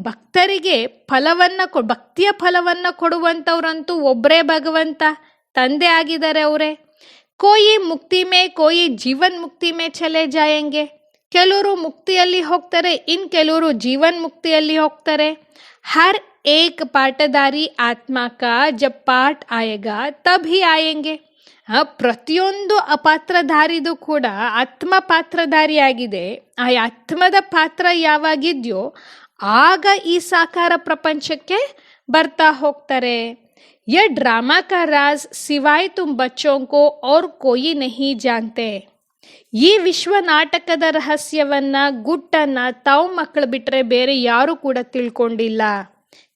S1: ಭಕ್ತರಿಗೆ ಭಕ್ತಿಯ ಫಲವನ್ನು ಕೊಡುವಂಥವ್ರಂತೂ ಒಬ್ಬರೇ ಭಗವಂತ, ತಂದೆ ಆಗಿದ್ದಾರೆ ಅವರೇ. ಕೋಯಿ ಮುಕ್ತಿ ಮೇ ಕೋಯಿ ಜೀವನ್ ಮುಕ್ತಿ ಮೇ ಚಲೆ ಜಾಯಂಗೆ. ಕೆಲವರು ಮುಕ್ತಿಯಲ್ಲಿ ಹೋಗ್ತಾರೆ, ಇನ್ ಕೆಲವರು ಜೀವನ್ ಮುಕ್ತಿಯಲ್ಲಿ ಹೋಗ್ತಾರೆ. ಹರ್ ಏಕ್ ಪಾಠಧಾರಿ ಆತ್ಮ ಕಾ ಜಬ್ ಪಾಠ ಆಯೇಗಾ ತಬ್ ಹಿ ಆಯೆಂಗೆ. ಪ್ರತಿಯೊಂದು ಅಪಾತ್ರಧಾರಿದು ಕೂಡ ಆತ್ಮ ಪಾತ್ರಧಾರಿ ಆಗಿದೆ. ಆ ಆತ್ಮದ ಪಾತ್ರ ಯಾವಾಗಿದೆಯೋ ಆಗ ಈ ಸಾಕಾರ ಪ್ರಪಂಚಕ್ಕೆ ಬರ್ತಾ ಹೋಗ್ತಾರೆ. ಯ ಡ್ರಾಮಾ ಕಾ ರಾಜ್ ಸಿವಾಯ್ ತುಮ್ ಬಚ್ಚೋಂಕೋ ಔರ್ ಕೋಯಿ ನಹಿ ಜಾನ್ತೆ. ಈ ವಿಶ್ವ ನಾಟಕದ ರಹಸ್ಯವನ್ನ, ಗುಟ್ಟನ್ನ ತಾವು ಮಕ್ಕಳು ಬಿಟ್ಟರೆ ಬೇರೆ ಯಾರು ಕೂಡ ತಿಳ್ಕೊಂಡಿಲ್ಲ.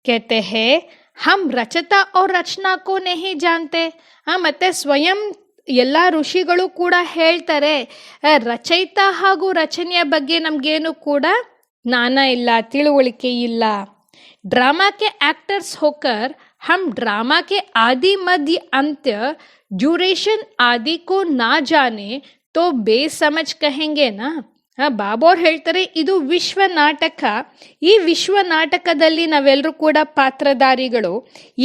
S1: कहते हैं हम रचता और रचना को नहीं जानते. ಮತ್ತೆ ಸ್ವಯಂ ಎಲ್ಲ ಋಷಿಗಳು ಕೂಡ ಹೇಳ್ತಾರೆ, ರಚಯಿತ ಹಾಗೂ ರಚನೆಯ ಬಗ್ಗೆ ನಮಗೇನು ಕೂಡ ಜ್ಞಾನ ಇಲ್ಲ, ತಿಳುವಳಿಕೆ ಇಲ್ಲ. ड्रामा के एक्टर्स होकर हम ड्रामा के आदि मध्य अंत्य ड्यूरेशन आदि को ना जाने तो ಬೇಸಮಜ್ ಕಹೆಂಗೆ ನಾ. ಬಾಬು ಅವ್ರು ಹೇಳ್ತಾರೆ ಇದು ವಿಶ್ವ ನಾಟಕ. ಈ ವಿಶ್ವ ನಾಟಕದಲ್ಲಿ ನಾವೆಲ್ಲರೂ ಕೂಡ ಪಾತ್ರಧಾರಿಗಳು.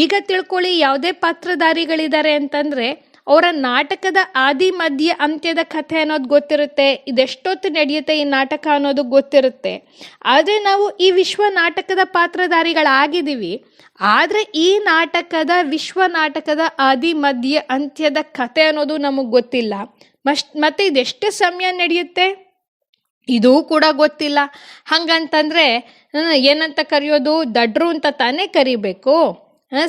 S1: ಈಗ ತಿಳ್ಕೊಳ್ಳಿ, ಯಾವುದೇ ಪಾತ್ರಧಾರಿಗಳಿದ್ದಾರೆ ಅಂತಂದ್ರೆ ಅವರ ನಾಟಕದ ಆದಿ ಮಧ್ಯ ಅಂತ್ಯದ ಕಥೆ ಅನ್ನೋದು ಗೊತ್ತಿರುತ್ತೆ, ಇದೆಷ್ಟೊತ್ತು ನಡೆಯುತ್ತೆ ಈ ನಾಟಕ ಅನ್ನೋದು ಗೊತ್ತಿರುತ್ತೆ. ಆದರೆ ನಾವು ಈ ವಿಶ್ವ ನಾಟಕದ ಪಾತ್ರಧಾರಿಗಳಾಗಿದ್ದೀವಿ. ಆದರೆ ಈ ನಾಟಕದ ವಿಶ್ವ ನಾಟಕದ ಆದಿ ಮಧ್ಯ ಅಂತ್ಯದ ಕಥೆ ಅನ್ನೋದು ನಮಗೆ ಗೊತ್ತಿಲ್ಲ. ಮತ್ತೆ ಇದೆಷ್ಟು ಸಮಯ ನಡೆಯುತ್ತೆ ಇದೂ ಕೂಡ ಗೊತ್ತಿಲ್ಲ. ಹಂಗಂತಂದ್ರೆ ಏನಂತ ಕರೆಯೋದು, ದಡ್ರು ಅಂತ ತಾನೇ ಕರಿಬೇಕು.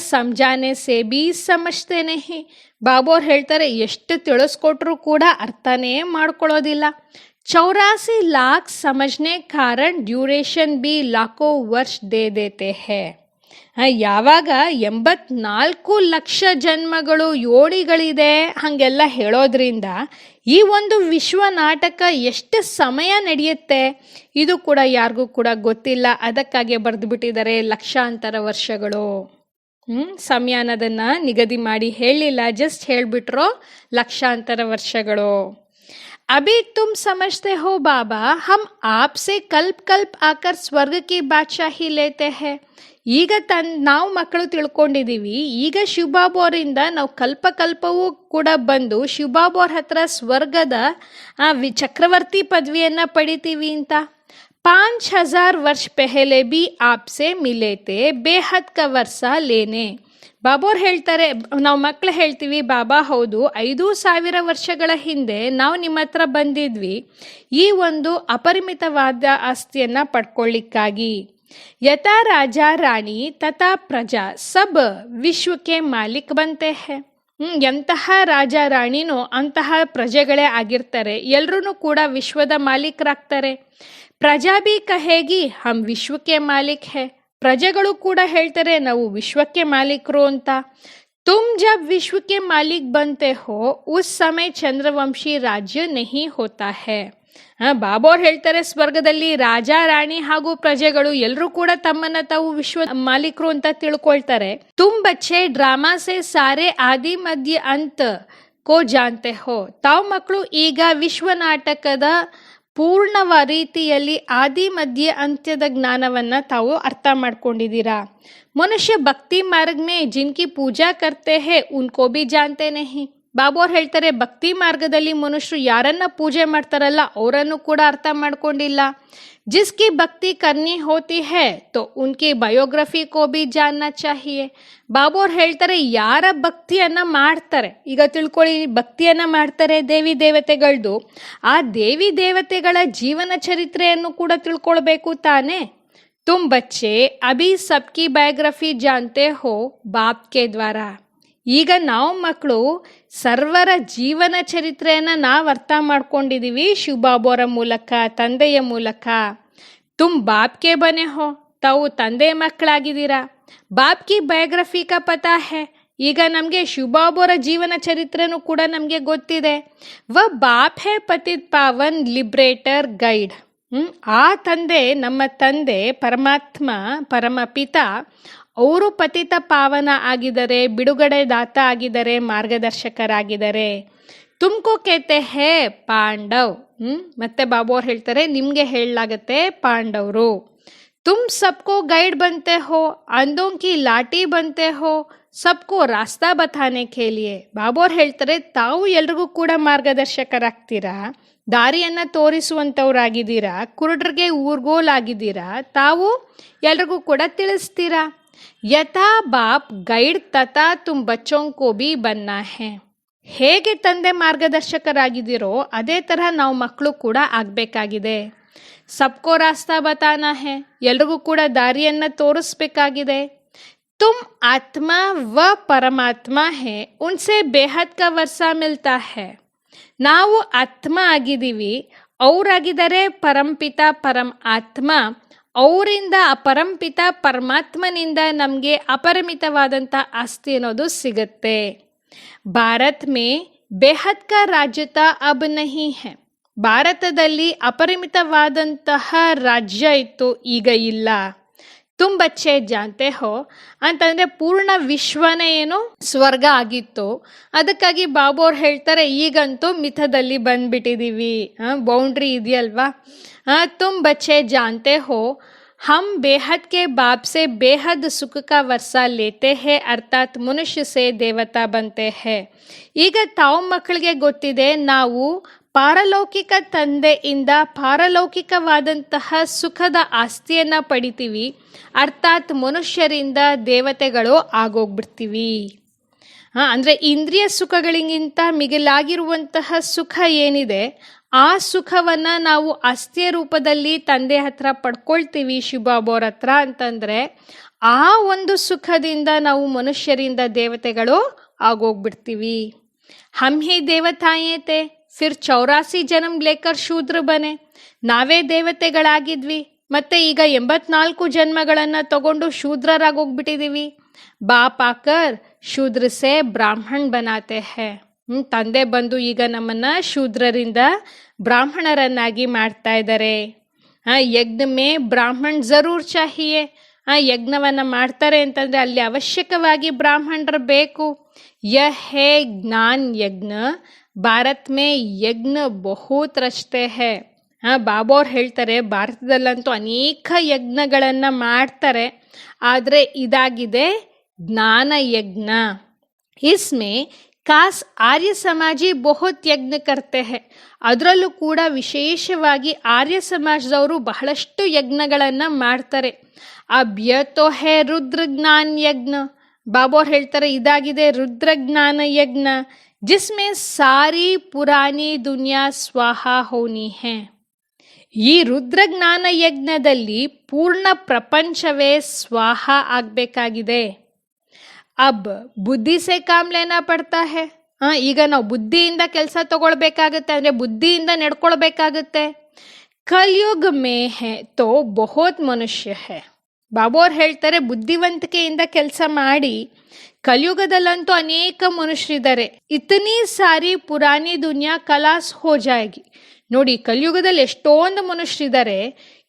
S1: ಸಮಜಾನೆ ಸೇ ಬಿ ಸಮಜ್ತೆ ನಹಿ. ಬಾಬು ಅವ್ರು ಹೇಳ್ತಾರೆ ಎಷ್ಟು ತಿಳಿಸ್ಕೊಟ್ರು ಕೂಡ ಅರ್ಥನೇ ಮಾಡ್ಕೊಳ್ಳೋದಿಲ್ಲ. 84 लाख समझने कारण ड्यूरेशन भी लाखों वर्ष दे देते हैं. ಯಾವಾಗ 84 ಲಕ್ಷ ಜನ್ಮಗಳು ಯೋನಿಗಳಿದೆ ಹಂಗೆಲ್ಲ ಹೇಳೋದ್ರಿಂದ ಈ ಒಂದು ವಿಶ್ವ ನಾಟಕ ಎಷ್ಟು ಸಮಯ ನಡೆಯುತ್ತೆ ಇದು ಕೂಡ ಯಾರಿಗೂ ಕೂಡ ಗೊತ್ತಿಲ್ಲ. ಅದಕ್ಕಾಗಿ ಬರೆದು ಬಿಟ್ಟಿದ್ದಾರೆ ಲಕ್ಷಾಂತರ ವರ್ಷಗಳು. ಸಮಯ ಅನ್ನೋದನ್ನ ನಿಗದಿ ಮಾಡಿ ಹೇಳಿಲ್ಲ, ಜಸ್ಟ್ ಹೇಳ್ಬಿಟ್ರು ಲಕ್ಷಾಂತರ ವರ್ಷಗಳು. अभी तुम समझते हो बाबा, हम आपसे कल्प कल्प आकर स्वर्ग की बादशाही लेते हैं. ಈಗ ನಾವು ಮಕ್ಕಳು ತಿಳ್ಕೊಂಡಿದ್ದೀವಿ, ಈಗ ಶಿವಬಾಬು ಅವರಿಂದ ನಾವು ಕಲ್ಪವೂ ಕೂಡ ಬಂದು ಶಿವಬಾಬು ಅವ್ರ ಹತ್ರ ಸ್ವರ್ಗದ ಚಕ್ರವರ್ತಿ ಪದವಿಯನ್ನ ಪಡಿತೀವಿ ಅಂತ. 5000 ವರ್ಷ ಪೆಹಲೆ ಬಿ ಆಪ್ಸೆ ಮಿಲೇತೆ ಬೇಹದ್ ಕ ವರ್ಷ ಲೇನೆ. ಬಾಬಾ ಅವ್ರು ಹೇಳ್ತಾರೆ, ನಾವು ಮಕ್ಕಳು ಹೇಳ್ತೀವಿ, ಬಾಬಾ ಹೌದು 5000 ವರ್ಷಗಳ ಹಿಂದೆ ನಾವು ನಿಮ್ಮ ಹತ್ರ ಬಂದಿದ್ವಿ ಈ ಒಂದು ಅಪರಿಮಿತವಾದ ಆಸ್ತಿಯನ್ನ ಪಡ್ಕೊಳ್ಳಿಕ್ಕಾಗಿ. ಯಥಾ ರಾಜ ರಾಣಿ ತಥಾ ಪ್ರಜಾ ಸಬ್ ವಿಶ್ವಕ್ಕೆ ಮಾಲಿಕ್ ಬಂತೆ ಹೇ. ಎಂತಹ ರಾಜ ರಾಣಿನೂ ಅಂತಹ ಪ್ರಜೆಗಳೇ ಆಗಿರ್ತಾರೆ, ಎಲ್ರೂ ಕೂಡ ವಿಶ್ವದ ಮಾಲೀಕರಾಗ್ತಾರೆ. ಪ್ರಜಾ ಬಿ ಕಹೇಗಿ ಹಮ್ ವಿಶ್ವಕ್ಕೆ ಮಾಲಿಕ್ ಹೇ. ಪ್ರಜೆಗಳು ಕೂಡ ಹೇಳ್ತಾರೆ ನಾವು ವಿಶ್ವಕ್ಕೆ ಮಾಲೀಕರು ಅಂತ. ತುಮ್ ಜಬ್ ವಿಶ್ವಕ್ಕೆ ಮಾಲೀಕ್ ಬಂತೆ ಹೋ ಉಸ್ ಸಮಯ ಚಂದ್ರವಂಶಿ ರಾಜ್ಯ ನಹಿ ಹೋತಾ ಹೇ. ಬಾಬು ಅವ್ರು ಹೇಳ್ತಾರೆ ಸ್ವರ್ಗದಲ್ಲಿ ರಾಜ ರಾಣಿ ಹಾಗೂ ಪ್ರಜೆಗಳು ಎಲ್ಲರೂ ಕೂಡ ತಮ್ಮನ್ನ ತಾವು ವಿಶ್ವ ಮಾಲೀಕರು ಅಂತ ತಿಳ್ಕೊಳ್ತಾರೆ. ತುಮ್ ಬಚ್ಚೆ ಡ್ರಾಮಾ ಸೆ ಸಾರೆ ಆದಿ ಮಧ್ಯ ಅಂತ ಕೋ ಜಾನ್ತೆ ಹೋ. ತಾವು ಮಕ್ಕಳು ಈಗ ವಿಶ್ವ ನಾಟಕದ ಪೂರ್ಣವ ರೀತಿಯಲ್ಲಿ ಆದಿ ಮಧ್ಯ ಅಂತ್ಯದ ಜ್ಞಾನವನ್ನ ತಾವು ಅರ್ಥ ಮಾಡ್ಕೊಂಡಿದ್ದೀರಾ. ಮನುಷ್ಯ ಭಕ್ತಿ ಮಾರ್ಗ ಮೇ ಜಿನ್ಕಿ ಪೂಜಾ ಕರ್ತೆ ಹೇ ಉನ್ಕೋ ಬಿ ಜಾನ್ತೆ ನಹಿ. ಬಾಬು ಅವ್ರು ಹೇಳ್ತಾರೆ ಭಕ್ತಿ ಮಾರ್ಗದಲ್ಲಿ ಮನುಷ್ಯರು ಯಾರನ್ನ ಪೂಜೆ ಮಾಡ್ತಾರಲ್ಲ ಅವರನ್ನು ಕೂಡ ಅರ್ಥ ಮಾಡ್ಕೊಂಡಿಲ್ಲ. ಜಿಸ್ಕಿ ಭಕ್ತಿ ಕರ್ನಿ ಹೋತಿ ಹೇ ತೋ ಉನ್ಕಿ ಬಯೋಗ್ರಫಿ ಕೋ ಬಿ ಜಾನ್ನ ಚಾಹಿಯೇ. ಬಾಬು ಅವ್ರು ಹೇಳ್ತಾರೆ ಯಾರ ಭಕ್ತಿಯನ್ನ ಮಾಡ್ತಾರೆ, ಈಗ ತಿಳ್ಕೊಳ್ಳಿ ಭಕ್ತಿಯನ್ನ ಮಾಡ್ತಾರೆ ದೇವಿ ದೇವತೆಗಳದು, ಆ ದೇವಿ ದೇವತೆಗಳ ಜೀವನ ಚರಿತ್ರೆಯನ್ನು ಕೂಡ ತಿಳ್ಕೊಳ್ಬೇಕು ತಾನೆ. ತುಮ್ ಬಚ್ಚೆ ಅಭಿ ಸಬ್ಕಿ ಬಯೋಗ್ರಫಿ ಜಾನ್ತೆ ಹೋ ಬಾಪ್ ಕೆ ದ್ವಾರ. ಈಗ ನಾವು ಮಕ್ಕಳು ಸರ್ವರ ಜೀವನ ಚರಿತ್ರೆಯನ್ನ ನಾವು ಅರ್ಥ ಮಾಡ್ಕೊಂಡಿದೀವಿ ಶಿವಬಾಬು ಅವರ ಮೂಲಕ, ತಂದೆಯ ಮೂಲಕ. ತುಮ್ ಬಾಪ್ಗೆ ಬನೆ ಹೋ, ತಾವು ತಂದೆ ಮಕ್ಕಳಾಗಿದ್ದೀರಾ. ಬಾಪ್ಕಿ ಬಯೋಗ್ರಫಿ ಕಾ ಪತಾ ಹೇ. ಈಗ ನಮಗೆ ಶಿವಬಾಬು ಅವರ ಜೀವನ ಚರಿತ್ರೆನೂ ಕೂಡ ನಮಗೆ ಗೊತ್ತಿದೆ. ವ ಬಾಪ್ ಹೇ ಪತಿತ್ ಪಾವನ್ ಲಿಬ್ರೇಟರ್ ಗೈಡ್. ಆ ತಂದೆ, ನಮ್ಮ ತಂದೆ ಪರಮಾತ್ಮ ಪರಮ ಪಿತಾ, ಅವರು ಪತಿತ ಪಾವನ ಆಗಿದ್ದಾರೆ, ಬಿಡುಗಡೆ ದಾತ ಆಗಿದ್ದಾರೆ, ಮಾರ್ಗದರ್ಶಕರಾಗಿದ್ದಾರೆ. ತುಮ್ಕೋ ಕೇತೆ ಹೇ ಪಾಂಡವ್. ಮತ್ತೆ ಬಾಬು ಅವ್ರು ಹೇಳ್ತಾರೆ ನಿಮ್ಗೆ ಹೇಳಲಾಗತ್ತೆ ಪಾಂಡವರು. ತುಮ್ ಸಬ್ಕೋ ಗೈಡ್ ಬಂತೆ ಹೋ ಅಂಧೋ ಕಿ ಲಾಟಿ ಬಂತೆ ಹೋ ಸಬ್ಕೋ ರಾಸ್ತಾ ಬತಾನೆ ಕೆ ಲಿಯೆ. ಬಾಬು ಅವ್ರು ಹೇಳ್ತಾರೆ ತಾವು ಎಲ್ರಿಗೂ ಕೂಡ ಮಾರ್ಗದರ್ಶಕರಾಗ್ತೀರಾ, ದಾರಿಯನ್ನ ತೋರಿಸುವಂಥವ್ರಾಗಿದ್ದೀರಾ, ಕುರುಡ್ರಿಗೆ ಊರ್ಗೋಲಾಗಿದ್ದೀರಾ, ತಾವು ಎಲ್ರಿಗೂ ಕೂಡ ತಿಳಿಸ್ತೀರಾ. ಯಥಾ ಬಾಪ್ ಗೈಡ್ ತಥಾ ತುಮ್ ಬಚ್ಚೋಂ ಕೋ ಬಿ ಬನ್ನಾ ಹೇ. ಹೇಗೆ ತಂದೆ ಮಾರ್ಗದರ್ಶಕರಾಗಿದ್ದೀರೋ ಅದೇ ತರಹ ನಾವು ಮಕ್ಕಳು ಕೂಡ ಆಗಬೇಕಾಗಿದೆ. ಸಬ್ಕೋ ರಾಸ್ತಾ ಬತಾನಾ ಹೇ, ಎಲ್ರಿಗೂ ಕೂಡ ದಾರಿಯನ್ನ ತೋರಿಸ್ಬೇಕಾಗಿದೆ. ತುಮ್ ಆತ್ಮ ವ ಪರಮಾತ್ಮ ಹೇ ಉನ್ಸೆ ಬೇಹದ್ ಕ ವರ್ಷ ಮಿಲ್ತಾ ಹೇ. ನಾವು ಆತ್ಮ ಆಗಿದ್ದೀವಿ, ಅವರಾಗಿದ್ದಾರೆ ಪರಂಪಿತ ಪರಂ ಆತ್ಮ. ಅವರಿಂದ ಪರಂಪಿತ ಪರಮಾತ್ಮನಿಂದ ನಮಗೆ ಅಪರಿಮಿತವಾದಂಥ ಆಸ್ತಿ ಅನ್ನೋದು ಸಿಗುತ್ತೆ. ಭಾರತ್ ಮೇ ಬೇಹದ್ ಕಾ ರಾಜ್ಯತಾ ಅಬ್ ನಹಿ ಹೇ. ಭಾರತದಲ್ಲಿ ಅಪರಿಮಿತವಾದಂತಹ ರಾಜ್ಯ ಇತ್ತು, ಈಗ ಇಲ್ಲ. ತುಮ್ ಬಚ್ಚೆ ಜಾನ್ತೆ ಹೋ ಅಂತಂದರೆ ಪೂರ್ಣ ವಿಶ್ವನೇ ಏನು ಸ್ವರ್ಗ ಆಗಿತ್ತು. ಅದಕ್ಕಾಗಿ ಬಾಬು ಅವ್ರು ಹೇಳ್ತಾರೆ ಈಗಂತೂ ಮಿಥದಲ್ಲಿ ಬಂದ್ಬಿಟ್ಟಿದ್ದೀವಿ, ಬೌಂಡ್ರಿ ಇದೆಯಲ್ವಾ. ತುಮ್ ಬಚ್ಚೆ ಜಾನ್ತೆ ಹೋ हम बेहद के बाप से बेहद सुख का वर्षा लेते हैं अर्थात मनुष्य से देवता बनते हैं. ಈಗ ತಾವು ಮಕ್ಕಳಿಗೆ ಗೊತ್ತಿದೆ, ನಾವು ಪಾರಲೌಕಿಕ ತಂದೆಯಿಂದ ಪಾರಲೌಕಿಕವಾದಂತಹ ಸುಖದ ಆಸ್ತಿಯನ್ನು ಪಡಿತೀವಿ, ಅರ್ಥಾತ್ ಮನುಷ್ಯರಿಂದ ದೇವತೆಗಳು ಆಗೋಗ್ಬಿಡ್ತೀವಿ. ಅಂದರೆ ಇಂದ್ರಿಯ ಸುಖಗಳಿಗಿಂತ ಮಿಗಿಲಾಗಿರುವಂತಹ ಸುಖ ಏನಿದೆ, ಆ ಸುಖವನ್ನು ನಾವು ಆಸ್ತಿಯ ರೂಪದಲ್ಲಿ ತಂದೆ ಹತ್ರ ಪಡ್ಕೊಳ್ತೀವಿ ಶಿವಬಾಬೋರ ಹತ್ರ ಅಂತಂದರೆ, ಆ ಒಂದು ಸುಖದಿಂದ ನಾವು ಮನುಷ್ಯರಿಂದ ದೇವತೆಗಳು ಆಗೋಗ್ಬಿಡ್ತೀವಿ. ಹಮ್ ಹಿ ದೇವತಾಯೇತೆ ಫಿರ್ 84 ಜನ್ಮ ಲೇಕರ್ ಶೂದ್ರ ಬನೆ. ನಾವೇ ದೇವತೆಗಳಾಗಿದ್ವಿ, ಮತ್ತೆ ಈಗ 84 ಜನ್ಮಗಳನ್ನು ತಗೊಂಡು ಶೂದ್ರರಾಗೋಗ್ಬಿಟ್ಟಿದ್ದೀವಿ. ಬಾಪ್ ಆಕರ್ ಶೂದ್ರ ಸೆ ಬ್ರಾಹ್ಮಣ್ ಬನಾತೆ ಹೇ. ತಂದೆ ಬಂದು ಈಗ ನಮ್ಮನ್ನು ಶೂದ್ರರಿಂದ ಬ್ರಾಹ್ಮಣರನ್ನಾಗಿ ಮಾಡ್ತಾ ಇದ್ದಾರೆ. ಯಜ್ಞ ಮೇ ಬ್ರಾಹ್ಮಣ್ ಜರೂರ್ ಚಾಹಿಯೇ. ಯಜ್ಞವನ್ನು ಮಾಡ್ತಾರೆ ಅಂತಂದರೆ ಅಲ್ಲಿ ಅವಶ್ಯಕವಾಗಿ ಬ್ರಾಹ್ಮಣರು ಬೇಕು. ಯಹ್ ಹೇ ಜ್ಞಾನ್ ಯಜ್ಞ ಭಾರತ್ ಮೇ ಯಜ್ಞ ಬಹುತ್ ರಚತೆ ಹೇ. ಬಾಬಾ ಅವ್ರು ಹೇಳ್ತಾರೆ, ಭಾರತದಲ್ಲಂತೂ ಅನೇಕ ಯಜ್ಞಗಳನ್ನು ಮಾಡ್ತಾರೆ, ಆದರೆ ಇದಾಗಿದೆ ಜ್ಞಾನ ಯಜ್ಞ. ಇಸ್ಮೇ ಖಾಸ್ ಆರ್ಯ ಸಮಾಜಿ ಬಹುತ್ ಯಜ್ಞ ಕರ್ತೆ ಹೇ. ಅದರಲ್ಲೂ ಕೂಡ ವಿಶೇಷವಾಗಿ ಆರ್ಯ ಸಮಾಜದವರು ಬಹಳಷ್ಟು ಯಜ್ಞಗಳನ್ನು ಮಾಡ್ತಾರೆ. ಅಭ್ಯತೋ ಹೇ ರುದ್ರಜ್ಞಾನ ಯಜ್ಞ. ಬಾಬಾ ಅವ್ರು ಹೇಳ್ತಾರೆ ಇದಾಗಿದೆ ರುದ್ರಜ್ಞಾನ ಯಜ್ಞ. ಜಿಸ್ಮೇ ಸಾರಿ ಪುರಾನಿ ದುನಿಯಾ ಸ್ವಾಹ ಹೋನಿ ಹೇ. ಈ ರುದ್ರಜ್ಞಾನ ಯಜ್ಞದಲ್ಲಿ ಪೂರ್ಣ ಪ್ರಪಂಚವೇ ಸ್ವಾಹ ಆಗಬೇಕಾಗಿದೆ. ಅಬ್ ಬುದ್ಧಿ ಸೆ ಕಾಮ್ ಲೇನಾ ಪಡ್ತಾ ಹೇ. ಈಗ ನಾವು ಬುದ್ಧಿಯಿಂದ ಕೆಲಸ ತಗೊಳ್ಬೇಕಾಗತ್ತೆ, ಅಂದರೆ ಬುದ್ಧಿಯಿಂದ ನಡ್ಕೊಳ್ಬೇಕಾಗತ್ತೆ. ಕಲಿಯುಗ ಮೇ ಹೇ ತೋ ಬಹುತ್ ಮನುಷ್ಯ ಹೇ. ಬಾಬಾ ಅವ್ರು ಹೇಳ್ತಾರೆ ಬುದ್ಧಿವಂತಿಕೆಯಿಂದ ಕೆಲಸ ಮಾಡಿ, ಕಲಿಯುಗದಲ್ಲಂತೂ ಅನೇಕ ಮನುಷ್ಯರಿದ್ದಾರೆ. ಇತನಿ ಸಾರಿ ಪುರಾನಿ ದುನಿಯಾ ಕಲಾಸ್ ಹೋ ಜಾಯೇಗಿ. ನೋಡಿ, ಕಲಿಯುಗದಲ್ಲಿ ಎಷ್ಟೊಂದು ಮನುಷ್ಯರಿದ್ದಾರೆ,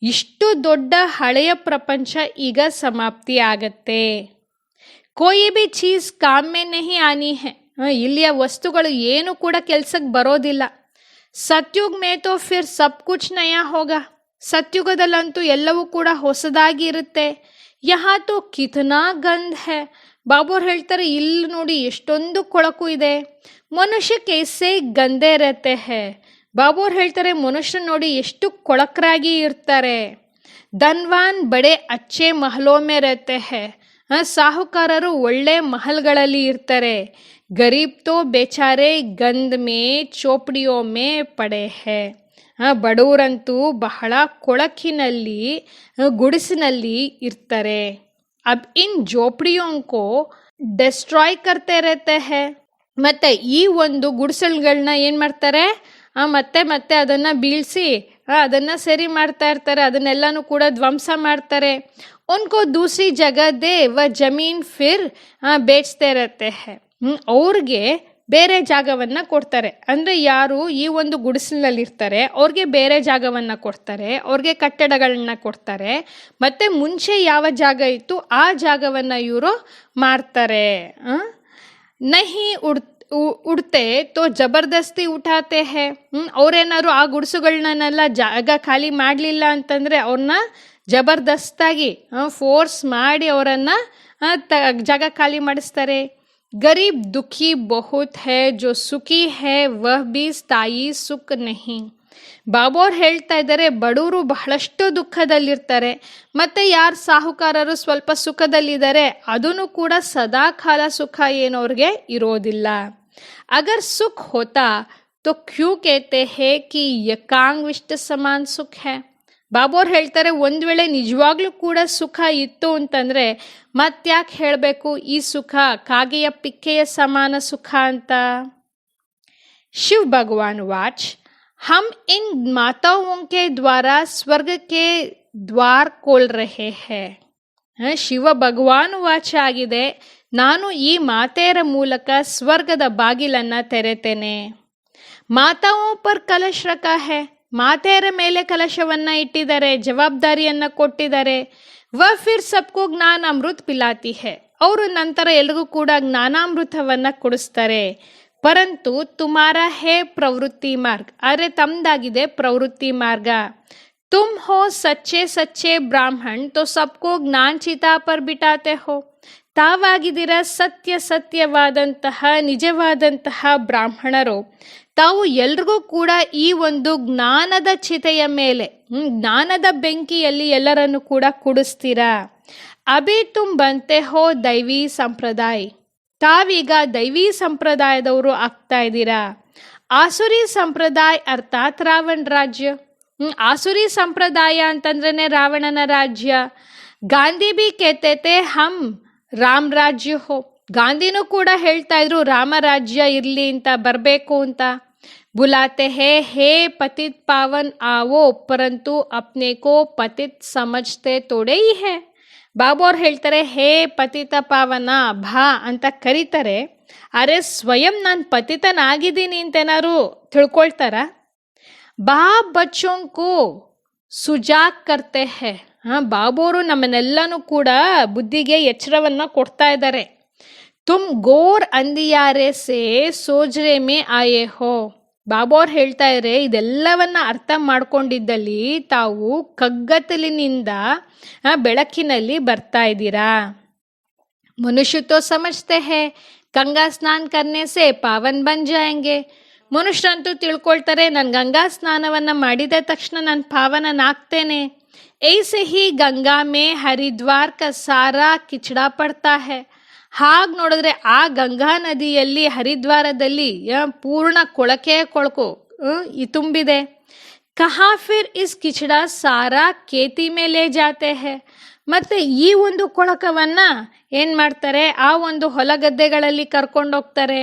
S1: ಇಷ್ಟು ದೊಡ್ಡ ಹಳೆಯ ಪ್ರಪಂಚ ಈಗ ಸಮಾಪ್ತಿ ಆಗತ್ತೆ. Koi B cheese com May ನಹಿ ಆನಿ ಹೇ. ಇಲ್ಲಿಯ ವಸ್ತುಗಳು ಏನು ಕೂಡ ಕೆಲ್ಸಕ್ಕೆ ಬರೋದಿಲ್ಲ. ಸತ್ಯುಗ್ ಮೇ ತೋ ಫಿರ್ ಸಬ್ ಕುಚ್ ನಯಾ ಹೋಗ. ಸತ್ಯುಗದಲ್ಲಂತೂ ಎಲ್ಲವೂ ಕೂಡ ಹೊಸದಾಗಿ ಇರುತ್ತೆ. ಯಹಾ ತೋ ಕಿತನಾ ಗಂಧ ಹೇ. ಬಾಬು ಹೇಳ್ತಾರೆ ಇಲ್ಲಿ ನೋಡಿ ಎಷ್ಟೊಂದು ಕೊಳಕು ಇದೆ. ಮನುಷ್ಯ ಕೈಸೆ ಗಂದೆ ಇರತ್ತೆ ಹೇ. ಬಾಬು ಹೇಳ್ತಾರೆ ಮನುಷ್ಯರು ನೋಡಿ ಎಷ್ಟು ಕೊಳಕರಾಗಿ ಇರ್ತಾರೆ. ಧನ್ವಾನ್ ಬಡೆ ಅಚ್ಚೆ ಮಹಲೋ ಮೇ ರಹತೆ ಹೇ. ಸಾಹುಕಾರರು ಒಳ್ಳೆ ಮಹಲ್ಗಳಲ್ಲಿ ಇರ್ತಾರೆ. ಗರೀಬ್ ತೋ ಬೇಚಾರೆ ಗಂಧ ಮೇ ಚೋಪಡಿಯೋ ಮೇ ಪಡೆ ಹೇ. ಬಡವರಂತೂ ಬಹಳ ಕೊಳಕಿನಲ್ಲಿ ಗುಡಿಸಿನಲ್ಲಿ ಇರ್ತಾರೆ. ಅಬ್ ಇನ್ ಜೋಪಡಿಯೋಂಕೋ ಡೆಸ್ಟ್ರಾಯ್ ಕರ್ತೆ ಇರತ್ತೆ ಹೇ. ಮತ್ತೆ ಈ ಒಂದು ಗುಡಿಸಲುಗಳನ್ನ ಏನು ಮಾಡ್ತಾರೆ, ಮತ್ತೆ ಮತ್ತೆ ಅದನ್ನು ಬೀಳಿಸಿ ಅದನ್ನು ಸರಿ ಮಾಡ್ತಾ ಇರ್ತಾರೆ, ಅದನ್ನೆಲ್ಲನೂ ಕೂಡ ಧ್ವಂಸ ಮಾಡ್ತಾರೆ. ಉನ್ಕೋ ದೂಸರಿ ಜಗಹ ದೇ ವ ಜಮೀನ್ ಫಿರ್ ಬೇಚ್ತೆ ಇರತ್ತೆ ಹೇ. ಅವ್ರಿಗೆ ಬೇರೆ ಜಾಗವನ್ನು ಕೊಡ್ತಾರೆ. ಅಂದರೆ ಯಾರು ಈ ಒಂದು ಗುಡಿಸಲಿನಲ್ಲಿರ್ತಾರೆ ಅವ್ರಿಗೆ ಬೇರೆ ಜಾಗವನ್ನು ಕೊಡ್ತಾರೆ, ಅವ್ರಿಗೆ ಕಟ್ಟಡಗಳನ್ನ ಕೊಡ್ತಾರೆ, ಮತ್ತು ಮುಂಚೆ ಯಾವ ಜಾಗ ಇತ್ತು ಆ ಜಾಗವನ್ನು ಇವರು ಮಾರ್ತಾರೆ. ನಹಿ ಉಡ್ತೆ ತೋ ಜಬರ್ದಸ್ತಿ ಉಠಾತೆ ಹೇ. ಅವ್ರೇನಾದ್ರು ಆ ಗುಡಿಸುಗಳನ್ನೆಲ್ಲ ಜಾಗ ಖಾಲಿ ಮಾಡಲಿಲ್ಲ ಅಂತಂದರೆ ಅವ್ರನ್ನ ಜಬರ್ದಸ್ತಾಗಿ ಫೋರ್ಸ್ ಮಾಡಿ ಅವರನ್ನು ಜಾಗ ಖಾಲಿ ಮಾಡಿಸ್ತಾರೆ. ಗರೀಬ್ ದುಃಖಿ ಬಹುತ್ ಹೇ ಜೋ ಸುಖಿ ಹೇ ವಹ್ ಬಿ ಸ್ಥಾಯಿ ಸುಖ ನಹಿ. ಬಾಬು ಅವ್ರು ಹೇಳ್ತಾ ಇದ್ದಾರೆ ಬಡವರು ಬಹಳಷ್ಟು ದುಃಖದಲ್ಲಿರ್ತಾರೆ, ಮತ್ತು ಯಾರು ಸಾಹುಕಾರರು ಸ್ವಲ್ಪ ಸುಖದಲ್ಲಿದ್ದಾರೆ ಅದೂ ಕೂಡ ಸದಾ ಕಾಲ ಸುಖ ಏನು ಅವ್ರಿಗೆ ಇರೋದಿಲ್ಲ. ಅಗರ್ ಸುಖ ಹೋತಾ ತೋ ಕ್ಯೂ ಕೇತೆ ಹೇ ಕಿ ಯಕಾಂಗ್ವಿಷ್ಟ ಸಮಾನ್ ಸುಖ ಹೇ. ಬಾಬು ಅವ್ರು ಹೇಳ್ತಾರೆ ಒಂದು ವೇಳೆ ನಿಜವಾಗ್ಲೂ ಕೂಡ ಸುಖ ಇತ್ತು ಅಂತಂದರೆ ಮತ್ತ್ಯಾಕೆ ಹೇಳಬೇಕು ಈ ಸುಖ ಕಾಗೆಯ ಪಿಕ್ಕೆಯ ಸಮಾನ ಸುಖ ಅಂತ. ಶಿವ್ ಭಗವಾನ್ ವಾಚ್ हम इन माताओं के द्वारा स्वर्ग के द्वार खोल रहे हैं. ಶಿವ ಭಗವಾನ್ ವಾಚ ಆಗಿದೆ, ನಾನು ಈ ಮಾತೆಯರ ಮೂಲಕ ಸ್ವರ್ಗದ ಬಾಗಿಲನ್ನು ತೆರೆತೇನೆ. ಮಾತಾओं पर कलश रखा है. ಮಾತೆಯರ ಮೇಲೆ ಕಲಶವನ್ನು ಇಟ್ಟಿದ್ದಾರೆ, ಜವಾಬ್ದಾರಿಯನ್ನು ಕೊಟ್ಟಿದ್ದಾರೆ. वह फिर सबको ಜ್ಞಾನಾಮೃತ ಪಿಲಾತಿ है ಅವರು ನಂತರ ಎಲ್ರಿಗೂ ಕೂಡ ಜ್ಞಾನಾಮೃತವನ್ನ ಕುಡಿಸ್ತಾರೆ. ಪರಂತು ತುಮಾರ ಹೇ ಪ್ರವೃತ್ತಿ ಮಾರ್ಗ, ಆದರೆ ತಮ್ದಾಗಿದೆ ಪ್ರವೃತ್ತಿ ಮಾರ್ಗ. ತುಮ್ ಹೋ ಸಚ್ಚೆ ಸಚ್ಚೆ ಬ್ರಾಹ್ಮಣ್ ತೋ ಸಬ್ಕೋ ಜ್ಞಾನ ಚಿತಾ ಪರ್ ಬಿಟಾತೆ ಹೋ, ತಾವಾಗಿದ್ದೀರ ಸತ್ಯ ಸತ್ಯವಾದಂತಹ ನಿಜವಾದಂತಹ ಬ್ರಾಹ್ಮಣರು, ತಾವು ಎಲ್ರಿಗೂ ಕೂಡ ಈ ಒಂದು ಜ್ಞಾನದ ಚಿತೆಯ ಮೇಲೆ ಜ್ಞಾನದ ಬೆಂಕಿಯಲ್ಲಿ ಎಲ್ಲರನ್ನು ಕೂಡ ಕುಡಿಸ್ತೀರಾ. ಅಭಿ ತುಮ್ ಬಂತೆ ಹೋ ದೈವಿ ಸಂಪ್ರದಾಯ, ತಾವೀಗ ದೈವಿ ಸಂಪ್ರದಾಯದವರು ಆಗ್ತಾ ಇದ್ದೀರಾ. ಆಸುರಿ ಸಂಪ್ರದಾಯ ಅರ್ಥಾತ್ ರಾವಣ ರಾಜ್ಯ. ಆಸುರಿ ಸಂಪ್ರದಾಯ ಅಂತಂದ್ರೇನೆ ರಾವಣನ ರಾಜ್ಯ. ಗಾಂಧಿ ಬಿ ಕೇತೇತೆ ಹಮ್ ರಾಮ್ ರಾಜ್ಯ ಹೋ, ಗಾಂಧಿನೂ ಕೂಡ ಹೇಳ್ತಾ ಇದ್ರು ರಾಮರಾಜ್ಯ ಇರ್ಲಿ ಅಂತ, ಬರಬೇಕು ಅಂತ. ಬುಲಾತೆ ಹೇ ಪತಿತ್ ಪಾವನ್ ಆವೋ ಪರಂತು ಅಪ್ನೆ ಕೋ ಪತಿತ್ ಸಮಜ್ತೆ ತೋಡೆ ಹಿ ಹೇ. ಬಾಬು ಅವ್ರು ಹೇಳ್ತಾರೆ ಹೇ ಪತಿತ ಪಾವನ ಭಾ ಅಂತ ಕರೀತಾರೆ, ಅರೆ ಸ್ವಯಂ ನಾನು ಪತಿತನಾಗಿದ್ದೀನಿ ಅಂತೇನಾರು ತಿಳ್ಕೊಳ್ತಾರ. ಬಾಬ್ ಬಚ್ಚೋಂಕು ಸುಜಾಗ್ ಕರ್ತೆ ಹೇ. ಬಾಬು ಅವರು ನಮ್ಮನ್ನೆಲ್ಲನೂ ಕೂಡ ಬುದ್ಧಿಗೆ ಎಚ್ಚರವನ್ನ ಕೊಡ್ತಾ ಇದ್ದಾರೆ. ತುಮ್ ಗೋರ್ ಅಂದಿಯಾರೆ ಸೇ ಸೋಜ್ರೆ ಮೇ ಆಯೇ ಹೋ, ಬಾಬು ಅವ್ರು ಹೇಳ್ತಾ ಇದ್ರೆ ಇದೆಲ್ಲವನ್ನ ಅರ್ಥ ಮಾಡ್ಕೊಂಡಿದ್ದಲ್ಲಿ ತಾವು ಕಗ್ಗತ್ತಲಿನಿಂದ ಬೆಳಕಿನಲ್ಲಿ ಬರ್ತಾ ಇದ್ದೀರಾ. ಮನುಷ್ಯ ತೋ ಸಮಜ್ತೆ ಹೇ ಗಂಗಾ ಸ್ನಾನ ಕರ್ನೆ ಸೇ ಪಾವನ್ ಬನ್ ಜಾಯಂಗೆ, ಮನುಷ್ಯರಂತೂ ತಿಳ್ಕೊಳ್ತಾರೆ ನಾನು ಗಂಗಾ ಸ್ನಾನವನ್ನ ಮಾಡಿದ ತಕ್ಷಣ ನಾನು ಪಾವನನಾಗ್ತೇನೆ. ऐसे ही ಗಂಗಾ ಮೇ ಹರಿದ್ವಾರ್ ಕ ಸಾರಾ ಕಿಚಡಾ ಪಡ್ತಾ ಹೇ, ಹಾಗೆ ನೋಡಿದ್ರೆ ಆ ಗಂಗಾ ನದಿಯಲ್ಲಿ ಹರಿದ್ವಾರದಲ್ಲಿ ಪೂರ್ಣ ಕೊಳಕೆ ಕೊಳಕು ತುಂಬಿದೆ. ಕಹಾ ಫಿರ್ ಇಸ್ ಕಿಚಡಾ ಸಾರಾ ಕೇತಿ ಮೇಲೆ ಜಾತೆ ಹೇ, ಮತ್ತೆ ಈ ಒಂದು ಕೊಳಕವನ್ನ ಏನ್ ಮಾಡ್ತಾರೆ, ಆ ಒಂದು ಹೊಲಗದ್ದೆಗಳಲ್ಲಿ ಕರ್ಕೊಂಡೋಗ್ತಾರೆ.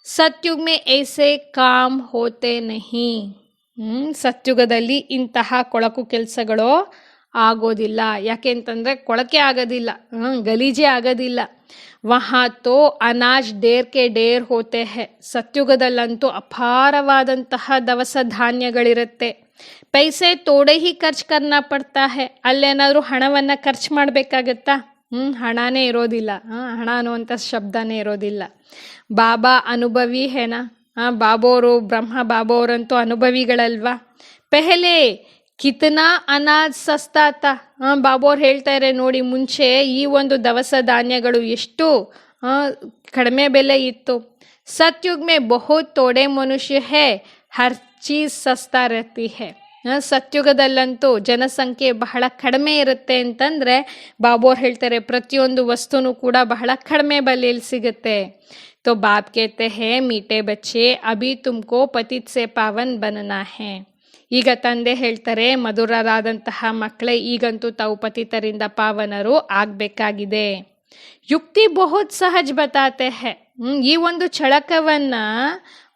S1: ಸತ್ಯುಗ್ ಮೇ ಐಸೆ ಕಾಮ್ ಹೋತೆ ನಹಿ, ಸತ್ಯುಗದಲ್ಲಿ ಇಂತಹ ಕೊಳಕು ಕೆಲಸಗಳು ಆಗೋದಿಲ್ಲ. ಯಾಕೆ ಅಂತಂದ್ರೆ ಕೊಳಕೆ ಆಗೋದಿಲ್ಲ, ಗಲೀಜೆ ಆಗೋದಿಲ್ಲ. ವಹಾ ತೋ ಅನಾಜ್ ಡೇರ್ ಕೆ ಡೇರ್ ಹೋತೆ ಹೇ, ಸತ್ಯುಗದಲ್ಲಂತೂ ಅಪಾರವಾದಂತಹ ದವಸ ಧಾನ್ಯಗಳಿರುತ್ತೆ. ಪೈಸೆ ತೋಡೆ ಹಿ ಖರ್ಚು ಕರ್ನಾ ಪಡ್ತಾ ಹೇ, ಅಲ್ಲೇನಾದ್ರೂ ಹಣವನ್ನ ಖರ್ಚು ಮಾಡ್ಬೇಕಾಗತ್ತಾ? ಹಣನೇ ಇರೋದಿಲ್ಲ, ಹಣ ಅನ್ನುವಂಥ ಶಬ್ದನೇ ಇರೋದಿಲ್ಲ. ಬಾಬಾ ಅನುಭವಿ ಹೇನಾ, ಬಾಬೋರು ಬ್ರಹ್ಮ ಬಾಬೋರಂತೂ ಅನುಭವಿಗಳಲ್ವಾ. ಪೆಹಲೆ ಕಿತನಾ ಅನಾಜ್ ಸಸ್ತಾತ, ಬಾಬೋರ್ ಹೇಳ್ತಾರೆ ನೋಡಿ, ಮುಂಚೆ ಈ ಒಂದು ದವಸ ಧಾನ್ಯಗಳು ಎಷ್ಟು ಕಡಿಮೆ ಬೆಲೆ ಇತ್ತು. ಸತ್ಯುಗ್ ಮೇ ಬಹುತ್ ತೋಡೆ ಮನುಷ್ಯ ಹೇ ಹರ್ ಚೀಸ್ ಸಸ್ತಾ ರಹತಿ ಹೇ, ಸತ್ಯುಗದಲ್ಲಂತೂ ಜನಸಂಖ್ಯೆ ಬಹಳ ಕಡಿಮೆ ಇರುತ್ತೆ ಅಂತಂದ್ರೆ ಬಾಬೋರ್ ಹೇಳ್ತಾರೆ ಪ್ರತಿಯೊಂದು ವಸ್ತುನೂ ಕೂಡ ಬಹಳ ಕಡಿಮೆ ಬೆಲೆಯಲ್ಲಿ ಸಿಗುತ್ತೆ. तो बाप कहते हैं मीठे बच्चे अभी तुमको पतित से पावन बनना है, ಈಗ ತಂದೆ ಹೇಳ್ತಾರೆ ಮಧುರರಾದಂತಹ ಮಕ್ಕಳೇ, ಈಗಂತೂ ತಾವು ಪತಿತರಿಂದ ಪಾವನರು ಆಗ್ಬೇಕಾಗಿದೆ. ಯುಕ್ತಿ ಬಹುತ್ ಸಹಜ ಬತಾತೆ ಹೇ, ಈ ಒಂದು ಚಳಕವನ್ನ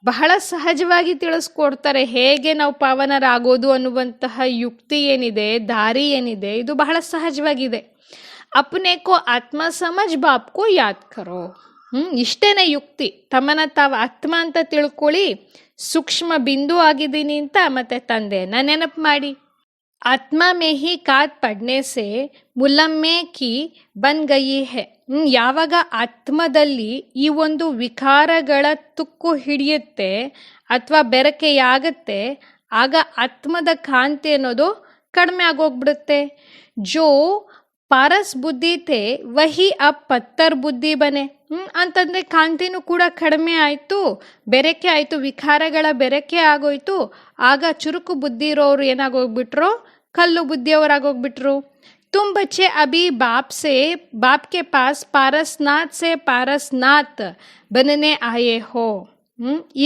S1: ಬಹಳ ಸಹಜವಾಗಿ ತಿಳಿಸ್ಕೊಡ್ತಾರೆ. ಹೇಗೆ ನಾವು ಪಾವನರಾಗೋದು ಅನ್ನುವಂತಹ ಯುಕ್ತಿ ಏನಿದೆ, ದಾರಿ ಏನಿದೆ, ಇದು ಬಹಳ ಸಹಜವಾಗಿದೆ. ಅಪ್ನೆ ಕೋ ಆತ್ಮ ಸಮಜ್ ಬಾಪ್ ಕೋ ಯಾದ್ ಕರೋ, ಇಷ್ಟೇನೆ ಯುಕ್ತಿ. ತಮ್ಮನ್ನ ತಾವು ಆತ್ಮ ಅಂತ ತಿಳ್ಕೊಳ್ಳಿ, ಸೂಕ್ಷ್ಮ ಬಿಂದು ಆಗಿದ್ದೀನಿ ಅಂತ ಮತ್ತೆ ತಂದೆಯನ್ನ ನೆನಪು ಮಾಡಿ. ಆತ್ಮ ಮೇ ಹಿ ಕಾತ್ ಪಡ್ನೆ ಸೆ ಮುಲಮ್ಮೆ ಕಿ ಬನ್ ಗಯಿ ಹೇ, ಯಾವಾಗ ಆತ್ಮದಲ್ಲಿ ಈ ಒಂದು ವಿಕಾರಗಳ ತುಕ್ಕು ಹಿಡಿಯುತ್ತೆ ಅಥವಾ ಬೆರಕೆಯಾಗತ್ತೆ, ಆಗ ಆತ್ಮದ ಕಾಂತಿ ಅನ್ನೋದು ಕಡಿಮೆ ಆಗೋಗ್ಬಿಡುತ್ತೆ. ಜೋ ಪಾರಸ್ ಬುದ್ಧಿ ಥೇ ವಹಿ ಅಬ್ ಪತ್ತರ್ ಬುದ್ಧಿ ಬನೆ, ಅಂತಂದ್ರೆ ಕಾಂತಿನೂ ಕೂಡ ಕಡಿಮೆ ಆಯ್ತು, ಬೆರಕೆ ಆಯ್ತು, ವಿಕಾರಗಳ ಬೆರಕೆ ಆಗೋಯ್ತು. ಆಗ ಚುರುಕು ಬುದ್ಧಿ ಇರೋರು ಏನಾಗೋಗ್ಬಿಟ್ರು, ಕಲ್ಲು ಬುದ್ಧಿಯವರಾಗೋಗ್ಬಿಟ್ರು. ತುಮ್ ಬಚ್ಚೆ ಅಭಿ ಬಾಪ್ ಕೆ ಪಾಸ್ ಪಾರಸ್ನಾಥ್ ಸೆ ಪಾರಸ್ನಾಥ್ ಬನನೆ ಆಯೇ ಹೋ,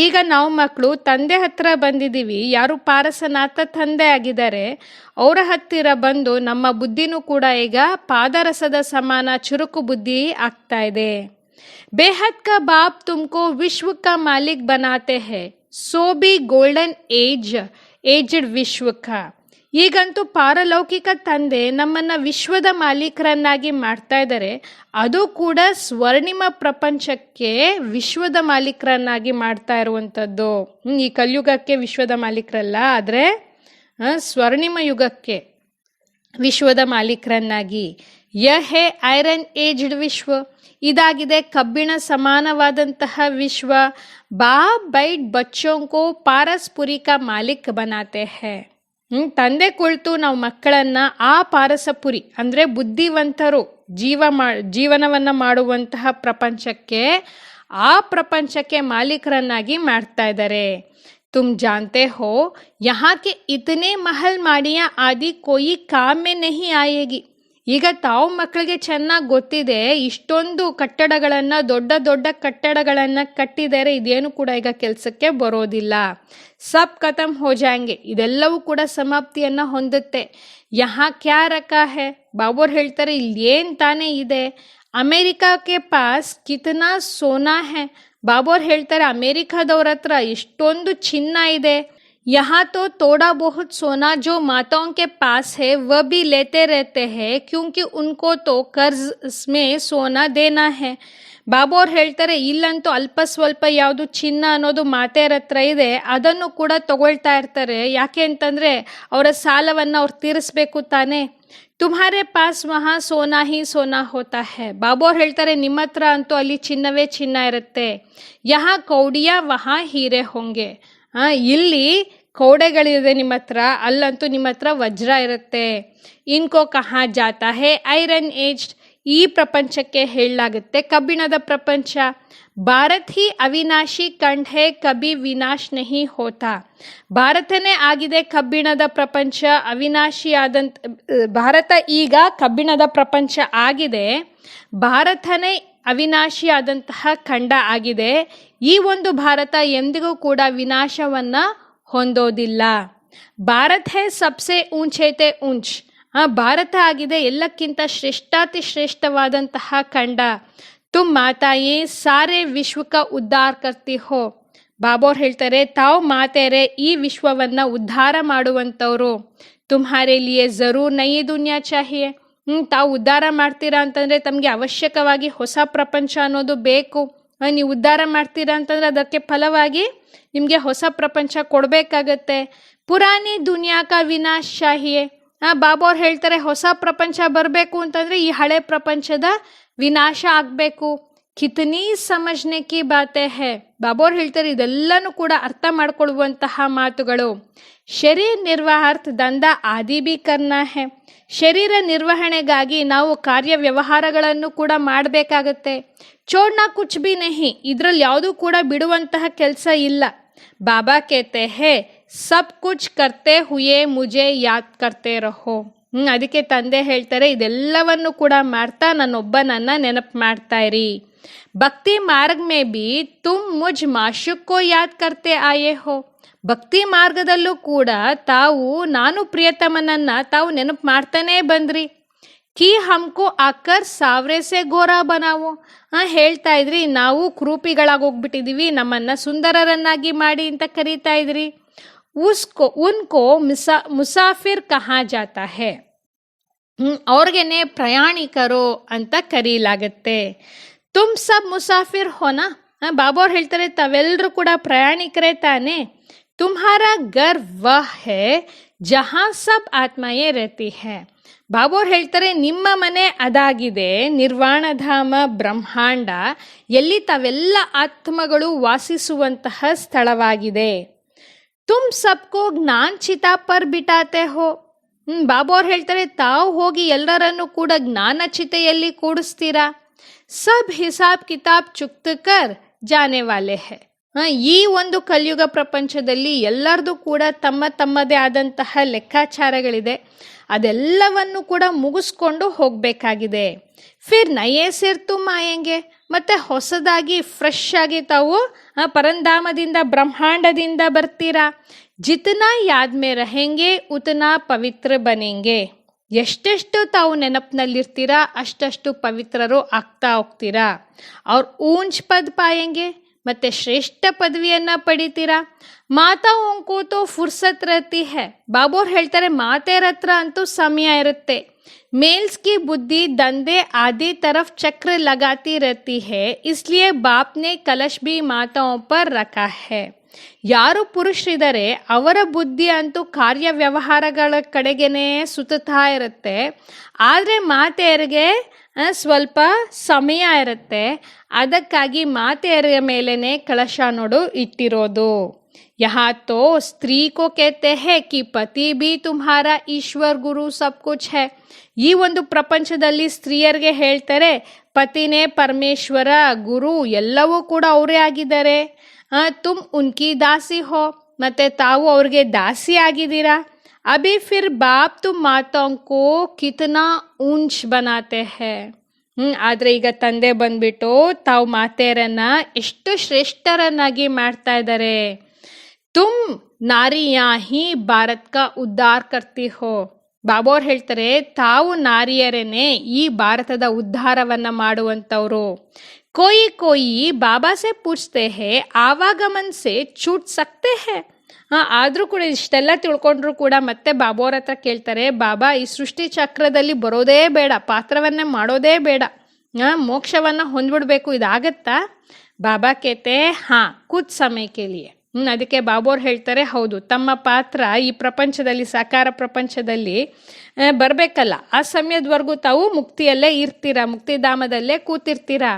S1: ಈಗ ನಾವು ಮಕ್ಕಳು ತಂದೆ ಹತ್ರ ಬಂದಿದ್ದೀವಿ. ಯಾರು ಪಾರಸನಾಥ ತಂದೆ ಆಗಿದ್ದಾರೆ ಅವರ ಹತ್ತಿರ ಬಂದು ನಮ್ಮ ಬುದ್ಧಿನೂ ಕೂಡ ಈಗ ಪಾದರಸದ ಸಮಾನ ಚುರುಕು ಬುದ್ಧಿ ಆಗ್ತಾ ಇದೆ. बेहद का बाप तुमको विश्व का मालिक बनाते हैं, सो भी गोल्डन ಏಜ್ಡ್ ವಿಶ್ವ ಕಾ, ಈಗಂತೂ ಪಾರಲೌಕಿಕ ತಂದೆ ನಮ್ಮನ್ನ ವಿಶ್ವದ ಮಾಲೀಕರನ್ನಾಗಿ ಮಾಡ್ತಾ ಇದ್ದಾರೆ. ಅದು ಕೂಡ ಸ್ವರ್ಣಿಮ ಪ್ರಪಂಚಕ್ಕೆ ವಿಶ್ವದ ಮಾಲೀಕರನ್ನಾಗಿ ಮಾಡ್ತಾ ಇರುವಂಥದ್ದು. ಈ ಕಲಿಯುಗಕ್ಕೆ ವಿಶ್ವದ ಮಾಲೀಕರಲ್ಲ, ಆದರೆ ಸ್ವರ್ಣಿಮ ಯುಗಕ್ಕೆ ವಿಶ್ವದ ಮಾಲೀಕರನ್ನಾಗಿ. ಯಹ ಹೇ ಐರನ್ ಏಜ್ಡ್ ವಿಶ್ವ, ಇದಾಗಿದೆ ಕಬ್ಬಿಣ ಸಮಾನವಾದಂತಹ ವಿಶ್ವ. ಬಾಪ್ ಬೈಟ್ ಬಚ್ಚೋಂಕೋ ಪಾರಸ್ಪುರಿಕ ಮಾಲಿಕ್ ಬನಾತೆ ಹೇ. ತಂದೆ ಕುಳಿತು ನಾವು ಮಕ್ಕಳನ್ನ ಆ ಪಾರಸಪುರಿ ಅಂದರೆ ಬುದ್ಧಿವಂತರು ಜೀವನವನ್ನು ಮಾಡುವಂತಹ ಪ್ರಪಂಚಕ್ಕೆ, ಆ ಪ್ರಪಂಚಕ್ಕೆ ಮಾಲೀಕರನ್ನಾಗಿ ಮಾಡ್ತಾ ಇದ್ದಾರೆ. तुम जानते हो यहाँ के इतने महल माड़ियाँ आदि कोई काम में नहीं आएगी. ಈಗ ತಾವು ಮಕ್ಕಳಿಗೆ ಚೆನ್ನಾಗಿ ಗೊತ್ತಿದೆ ಇಷ್ಟೊಂದು ಕಟ್ಟಡಗಳನ್ನು, ದೊಡ್ಡ ದೊಡ್ಡ ಕಟ್ಟಡಗಳನ್ನು ಕಟ್ಟಿದರೆ ಇದೇನು ಕೂಡ ಈಗ ಕೆಲಸಕ್ಕೆ ಬರೋದಿಲ್ಲ. ಸಬ್ ಖತಮ್ ಹೋ ಜಾಯಂಗೆ, ಇದೆಲ್ಲವೂ ಕೂಡ ಸಮಾಪ್ತಿಯನ್ನು ಹೊಂದುತ್ತೆ. ಯಹಾ ಕ್ಯಾ ರಖಾ ಹೇ, ಬಾಬೋರ್ ಹೇಳ್ತಾರೆ ಇಲ್ಲಿ ಏನು ತಾನೇ ಇದೆ. ಅಮೇರಿಕಾಕ್ಕೆ ಪಾಸ್ ಕಿತನಾ ಸೋನಾ ಹೇ, ಬಾಬೋರ್ ಹೇಳ್ತಾರೆ ಅಮೇರಿಕಾದವ್ರ ಹತ್ರ ಇಷ್ಟೊಂದು ಚಿನ್ನ ಇದೆ. यहाँ तो थोड़ा बहुत सोना जो माताओं के पास है वह भी लेते रहते हैं क्योंकि उनको तो कर्ज में सोना देना है. ಬಾಬೋರ್ ಹೇಳ್ತಾರೆ ಇಲ್ಲಂತೂ ಅಲ್ಪ ಸ್ವಲ್ಪ ಯಾವುದು ಚಿನ್ನ ಅನ್ನೋದು ಮಾತೆಯರ ಹತ್ರ ಇದೆ, ಅದನ್ನು ಕೂಡ ತಗೊಳ್ತಾ ಇರ್ತಾರೆ. ಯಾಕೆ ಅಂತಂದರೆ ಅವರ ಸಾಲವನ್ನು ಅವ್ರು ತೀರಿಸ್ಬೇಕು ತಾನೇ. ತುಮ್ಹಾರೆ ಪಾಸ್ ವಹಾ ಸೋನಾ ಹಿ ಸೋನಾ ಹೋತಾ ಹೇ, ಬಾಬೋರ್ ಹೇಳ್ತಾರೆ ನಿಮ್ಮ ಹತ್ರ ಅಂತೂ ಅಲ್ಲಿ ಚಿನ್ನವೇ ಚಿನ್ನ ಇರುತ್ತೆ. ಯಹಾ ಕೌಡಿಯಾ ವಹಾ ಹೀರೆ ಹೋಂಗೆ, ಇಲ್ಲಿ ಕೌಡೆಗಳಿದೆ ನಿಮ್ಮ ಹತ್ರ, ಅಲ್ಲಂತೂ ನಿಮ್ಮ ಹತ್ರ ವಜ್ರ ಇರುತ್ತೆ. ಇನ್ಕೋ ಕಹಾ ಜಾತಾ ಹೇ ಐರನ್ ಏಜ್ಡ್, ಈ ಪ್ರಪಂಚಕ್ಕೆ ಹೇಳಲಾಗುತ್ತೆ ಕಬ್ಬಿಣದ ಪ್ರಪಂಚ. ಭಾರತ್ ಹಿ ಅವಿನಾಶಿ ಕಂಡ್ ಹೇ ಕಭಿ ವಿನಾಶ್ ನಹಿ ಹೋತಾ, ಭಾರತನೇ ಆಗಿದೆ ಕಬ್ಬಿಣದ ಪ್ರಪಂಚ, ಅವಿನಾಶಿ ಆದಂತ ಭಾರತ ಈಗ ಕಬ್ಬಿಣದ ಪ್ರಪಂಚ ಆಗಿದೆ, ಭಾರತನೇ ಅವಿನಾಶಿ ಆದಂತಹ ಖಂಡ ಆಗಿದೆ. ಈ ಒಂದು ಭಾರತ ಎಂದಿಗೂ ಕೂಡ ವಿನಾಶವನ್ನು ಹೊಂದೋದಿಲ್ಲ. ಭಾರತ್ ಹೇ ಸಬ್ಸೆ ಊಂಚೇತೆ ಊಂಚ್, ಭಾರತ ಆಗಿದೆ ಎಲ್ಲಕ್ಕಿಂತ ಶ್ರೇಷ್ಠಾತಿ ಶ್ರೇಷ್ಠವಾದಂತಹ ಖಂಡ. ತುಮ್ ಮಾತಾಯೇ ಸಾರೆ ವಿಶ್ವಕ ಉದ್ಧಾರ ಕರ್ತಿ ಹೋ, ಬಾಬೋರ್ ಹೇಳ್ತಾರೆ ತಾವು ಮಾತೆಯರೇ ಈ ವಿಶ್ವವನ್ನು ಉದ್ಧಾರ ಮಾಡುವಂಥವ್ರು. ತುಮ್ಹಾರೆ ಲಿಯೇ ಜರೂರ್ ನಯಿ ದುನಿಯಾ ಚಾಹಿಯೇ, ತಾವು ಉದ್ಧಾರ ಮಾಡ್ತೀರಾ ಅಂತಂದರೆ ತಮಗೆ ಅವಶ್ಯಕವಾಗಿ ಹೊಸ ಪ್ರಪಂಚ ಅನ್ನೋದು ಬೇಕು. ನೀವು ಉದ್ಧಾರ ಮಾಡ್ತೀರಾ ಅಂತಂದರೆ ಅದಕ್ಕೆ ಫಲವಾಗಿ ನಿಮಗೆ ಹೊಸ ಪ್ರಪಂಚ ಕೊಡಬೇಕಾಗತ್ತೆ. ಪುರಾಣಿ ದುನಿಯಾಕ ವಿನಾಶ್ ಚಾಹಿಯೇ, ಬಾಬೋರ್ ಹೇಳ್ತಾರೆ ಹೊಸ ಪ್ರಪಂಚ ಬರಬೇಕು ಅಂತಂದರೆ ಈ ಹಳೆ ಪ್ರಪಂಚದ ವಿನಾಶ ಆಗಬೇಕು. ಕಿತನಿ ಸಮಜ್ನೆ ಕಿ ಬಾತೆ ಹೇ, ಬಾಬೋರ್ ಹೇಳ್ತಾರೆ ಇದೆಲ್ಲನೂ ಕೂಡ ಅರ್ಥ ಮಾಡ್ಕೊಳ್ಳುವಂತಹ ಮಾತುಗಳು. ಶರೀರ ನಿರ್ವಾಹಾರ್ಥ ದಂಧ ಆದಿ ಬಿ ಕರ್ನಾ ಹೇ, ಶರೀರ ನಿರ್ವಹಣೆಗಾಗಿ ನಾವು ಕಾರ್ಯ ವ್ಯವಹಾರಗಳನ್ನು ಕೂಡ ಮಾಡಬೇಕಾಗತ್ತೆ. ಚೋಡ್ನಾ ಕುಚ್ ಬಿ ನಹಿ, ಇದರಲ್ಲಿ ಯಾವುದೂ ಕೂಡ ಬಿಡುವಂತಹ ಕೆಲಸ ಇಲ್ಲ. ಬಾಬಾ ಕೇತೆ ಹೇ ಸಬ್ ಕುಚ್ ಕರ್ತೆ ಹುಯೇ ಮುಜೆ ಯಾದ್ ಕರ್ತೆ ರಹೋ, ಅದಕ್ಕೆ ತಂದೆ ಹೇಳ್ತಾರೆ ಇದೆಲ್ಲವನ್ನು ಕೂಡ ಮಾಡ್ತಾ ನನ್ನೊಬ್ಬನನ್ನ ನೆನಪು ಮಾಡ್ತಾ ಇರಿ. ಭಕ್ತಿ ಮಾರ್ಗ ಮೇ ಬಿ ತುಮ್ ಮುಜ್ ಮಾಶುಕ್ಕೋ ಯಾದ್ ಕರ್ತೆ ಆಯೇ ಹೋ, ಭಕ್ತಿ ಮಾರ್ಗದಲ್ಲೂ ಕೂಡ ತಾವು ನಾನು ಪ್ರಿಯತಮನನ್ನ ತಾವು ನೆನಪು ಮಾಡ್ತಾನೇ ಬಂದ್ರಿ. ಕಿ ಹಮ್ಕೋ ಆಕರ್ ಸಾವ್ರೆ ಸೆ ಗೋರಾ ಬನಾವೋ, ಹೇಳ್ತಾ ಇದ್ರಿ ನಾವು ಕ್ರೂಪಿಗಳಾಗೋಗ್ಬಿಟ್ಟಿದೀವಿ, ನಮ್ಮನ್ನ ಸುಂದರರನ್ನಾಗಿ ಮಾಡಿ ಅಂತ ಕರೀತಾ ಇದ್ರಿ. ಉನ್ಕೋ ಮುಸಾಫಿರ್ ಕಹಾ ಜಾತಾ ಹೇ, ಅವ್ರಿಗೇನೆ ಪ್ರಯಾಣಿಕರು ಅಂತ ಕರೀಲಾಗತ್ತೆ. ತುಮ್ ಸಬ್ ಮುಸಾಫಿರ್ ಹೋನಾ, ಬಾಬೋರ್ ಹೇಳ್ತಾರೆ ತಾವೆಲ್ಲರೂ ಕೂಡ ಪ್ರಯಾಣಿಕರೇ ತಾನೇ. ತುಮ್ಹಾರಾ ಗರ್ ವಹ ಹೇ ಜಹಾ ಸಬ್ ಆತ್ಮಾಯೇ ರಹತಿ ಹೇ, ಬಾಬೋರ್ ಹೇಳ್ತಾರೆ ನಿಮ್ಮ ಮನೆ ಅದಾಗಿದೆ ನಿರ್ವಾಣಧಾಮ ಬ್ರಹ್ಮಾಂಡ, ಎಲ್ಲಿ ತಾವೆಲ್ಲ ಆತ್ಮಗಳು ವಾಸಿಸುವಂತಹ ಸ್ಥಳವಾಗಿದೆ. ತುಮ್ ಸಬ್ಕೋ ಜ್ಞಾನ್ ಚಿತಾ ಪರ್ ಬಿಟಾತೆ ಹೋ, ಬಾಬೋರ್ ಹೇಳ್ತಾರೆ ತಾವು ಹೋಗಿ ಎಲ್ಲರನ್ನು ಕೂಡ ಜ್ಞಾನಚಿತೆಯಲ್ಲಿ ಕೂಡಿಸ್ತೀರಾ. ಸಬ್ ಹಿಸಾಬ್ ಕಿತಾಬ್ ಚುಕ್ತ ಕರ್ ಜಾನೆ ವಾಲೆ ಹೇ, ಈ ಒಂದು ಕಲಿಯುಗ ಪ್ರಪಂಚದಲ್ಲಿ ಎಲ್ಲರದು ಕೂಡ ತಮ್ಮ ತಮ್ಮದೇ ಆದಂತಹ ಲೆಕ್ಕಾಚಾರಗಳಿದೆ, ಅದೆಲ್ಲವನ್ನು ಕೂಡ ಮುಗಿಸ್ಕೊಂಡು ಹೋಗಬೇಕಾಗಿದೆ. ಫಿರ್ ನಯೇ ಸಿರ್ ತುಮ್ ಆಯಂಗೆ, ಮತ್ತೆ ಹೊಸದಾಗಿ ಫ್ರೆಶ್ ಆಗಿ ತಾವು ಪರಂಧಾಮದಿಂದ ಬ್ರಹ್ಮಾಂಡದಿಂದ ಬರ್ತೀರಾ. ಜಿತನಾ ಯಾದ್ ಮೇ ರಹೆಂಗೆ ಉತನಾ ಪವಿತ್ರ ಬನೆಂಗೆ, ಎಷ್ಟೆಷ್ಟು ತಾವು ನೆನಪಿನಲ್ಲಿರ್ತೀರಾ ಅಷ್ಟಷ್ಟು ಪವಿತ್ರರು ಆಗ್ತಾ ಹೋಗ್ತೀರಾ. ಅವ್ರ ಊಂಚ್ ಪದ್ ಪಾಯಂಗೆ, ಮತ್ತೆ ಶ್ರೇಷ್ಠ ಪದವಿಯನ್ನ ಪಡಿತೀರಾ. ಮಾತಾओं ತೋ ಫುರ್ಸತ್ रहती है, ಬಾಬೋರ್ ಹೇಳ್ತಾರೆ ಮಾತೆಯರ ಹತ್ರ ಅಂತೂ ಸಮಯ ಇರುತ್ತೆ. मेल्स की बुद्धि धंधे आदि तरफ चक्र लगाती रहती है, इसलिए बाप ने कलश भी माताओं पर रखा है. ಯಾರು ಪುರುಷರಿದ್ದಾರೆ ಅವರ ಬುದ್ಧಿ ಅಂತೂ ಕಾರ್ಯ ವ್ಯವಹಾರಗಳ ಕಡೆಗೇನೆ ಸುತ್ತಾ ಇರುತ್ತೆ. ಆದರೆ ಮಾತೆಯರಿಗೆ ಸ್ವಲ್ಪ ಸಮಯ ಇರುತ್ತೆ, ಅದಕ್ಕಾಗಿ ಮಾತೆಯರ ಮೇಲೇನೆ ಕಳಶ ನೋಡು ಇಟ್ಟಿರೋದು. यहाँ तो स्त्री को कहते हैं कि पति भी तुम्हारा ईश्वर गुरु सब कुछ है. ಈ ಒಂದು ಪ್ರಪಂಚದಲ್ಲಿ ಸ್ತ್ರೀಯರಿಗೆ ಹೇಳ್ತಾರೆ ಪತಿನೇ ಪರಮೇಶ್ವರ, ಗುರು ಎಲ್ಲವೂ ಕೂಡ ಅವರೇ ಆಗಿದ್ದಾರೆ. ತುಮ್ ಉನ್ಕಿ ದಾಸಿ ಹೋ, ಮತ್ತೆ ತಾವು ಅವ್ರಿಗೆ ದಾಸಿ ಆಗಿದ್ದೀರಾ. ಅಭಿ ಫಿರ್ ಬಾಪ್ ತುಮ್ ಮಾತಾಂಕೋ ಕಿತನಾ ಊಂಚ್ ಬನಾತೆ ಹೈ. ಆದರೆ ಈಗ ತಂದೆ ಬಂದ್ಬಿಟ್ಟು ತಾವು ಮಾತೆಯರನ್ನ ಎಷ್ಟು ಶ್ರೇಷ್ಠರನ್ನಾಗಿ ಮಾಡ್ತಾ ಇದ್ದಾರೆ. ತುಮ್ ನಾರಿಯಾ ಹಿ ಭಾರತ್ ಕಾ ಉದ್ಧಾರ ಕರ್ತಿ ಹೋ. ಬಾಬಾ ಅವ್ರು ಹೇಳ್ತಾರೆ ತಾವು ನಾರಿಯರೇನೆ ಈ ಭಾರತದ ಉದ್ಧಾರವನ್ನ ಮಾಡುವಂಥವ್ರು. ಕೋಯಿ ಕೋಯಿ ಬಾಬಾ ಸೆ ಪೂಚ್ತೆ ಹೇ ಆವಾಗಮನ್ ಸೆ ಚೂಟ್ ಸಕ್ತೆ ಹೇ. ಆದರೂ ಕೂಡ ಇಷ್ಟೆಲ್ಲ ತಿಳ್ಕೊಂಡ್ರು ಕೂಡ ಮತ್ತೆ ಬಾಬಾ ಅವ್ರ ಹತ್ರ ಕೇಳ್ತಾರೆ, ಬಾಬಾ ಈ ಸೃಷ್ಟಿ ಚಕ್ರದಲ್ಲಿ ಬರೋದೇ ಬೇಡ, ಪಾತ್ರವನ್ನೇ ಮಾಡೋದೇ ಬೇಡ, ಮೋಕ್ಷವನ್ನ ಹೊಂದ್ಬಿಡ್ಬೇಕು, ಇದಾಗತ್ತಾ? ಬಾಬಾ ಕೇತೆ ಹಾ ಕುಚ್ ಸಮಯಕ್ಕೆ ಲಿಯೆ. ಅದಕ್ಕೆ ಬಾಬೋರ್ ಹೇಳ್ತಾರೆ ಹೌದು, ತಮ್ಮ ಪಾತ್ರ ಈ ಪ್ರಪಂಚದಲ್ಲಿ ಸಾಕಾರ ಪ್ರಪಂಚದಲ್ಲಿ ಬರಬೇಕಲ್ಲ, ಆ ಸಮಯದವರೆಗೂ ತಾವು ಮುಕ್ತಿಯಲ್ಲೇ ಇರ್ತೀರಾ, ಮುಕ್ತಿಧಾಮದಲ್ಲೇ ಕೂತಿರ್ತೀರಾ.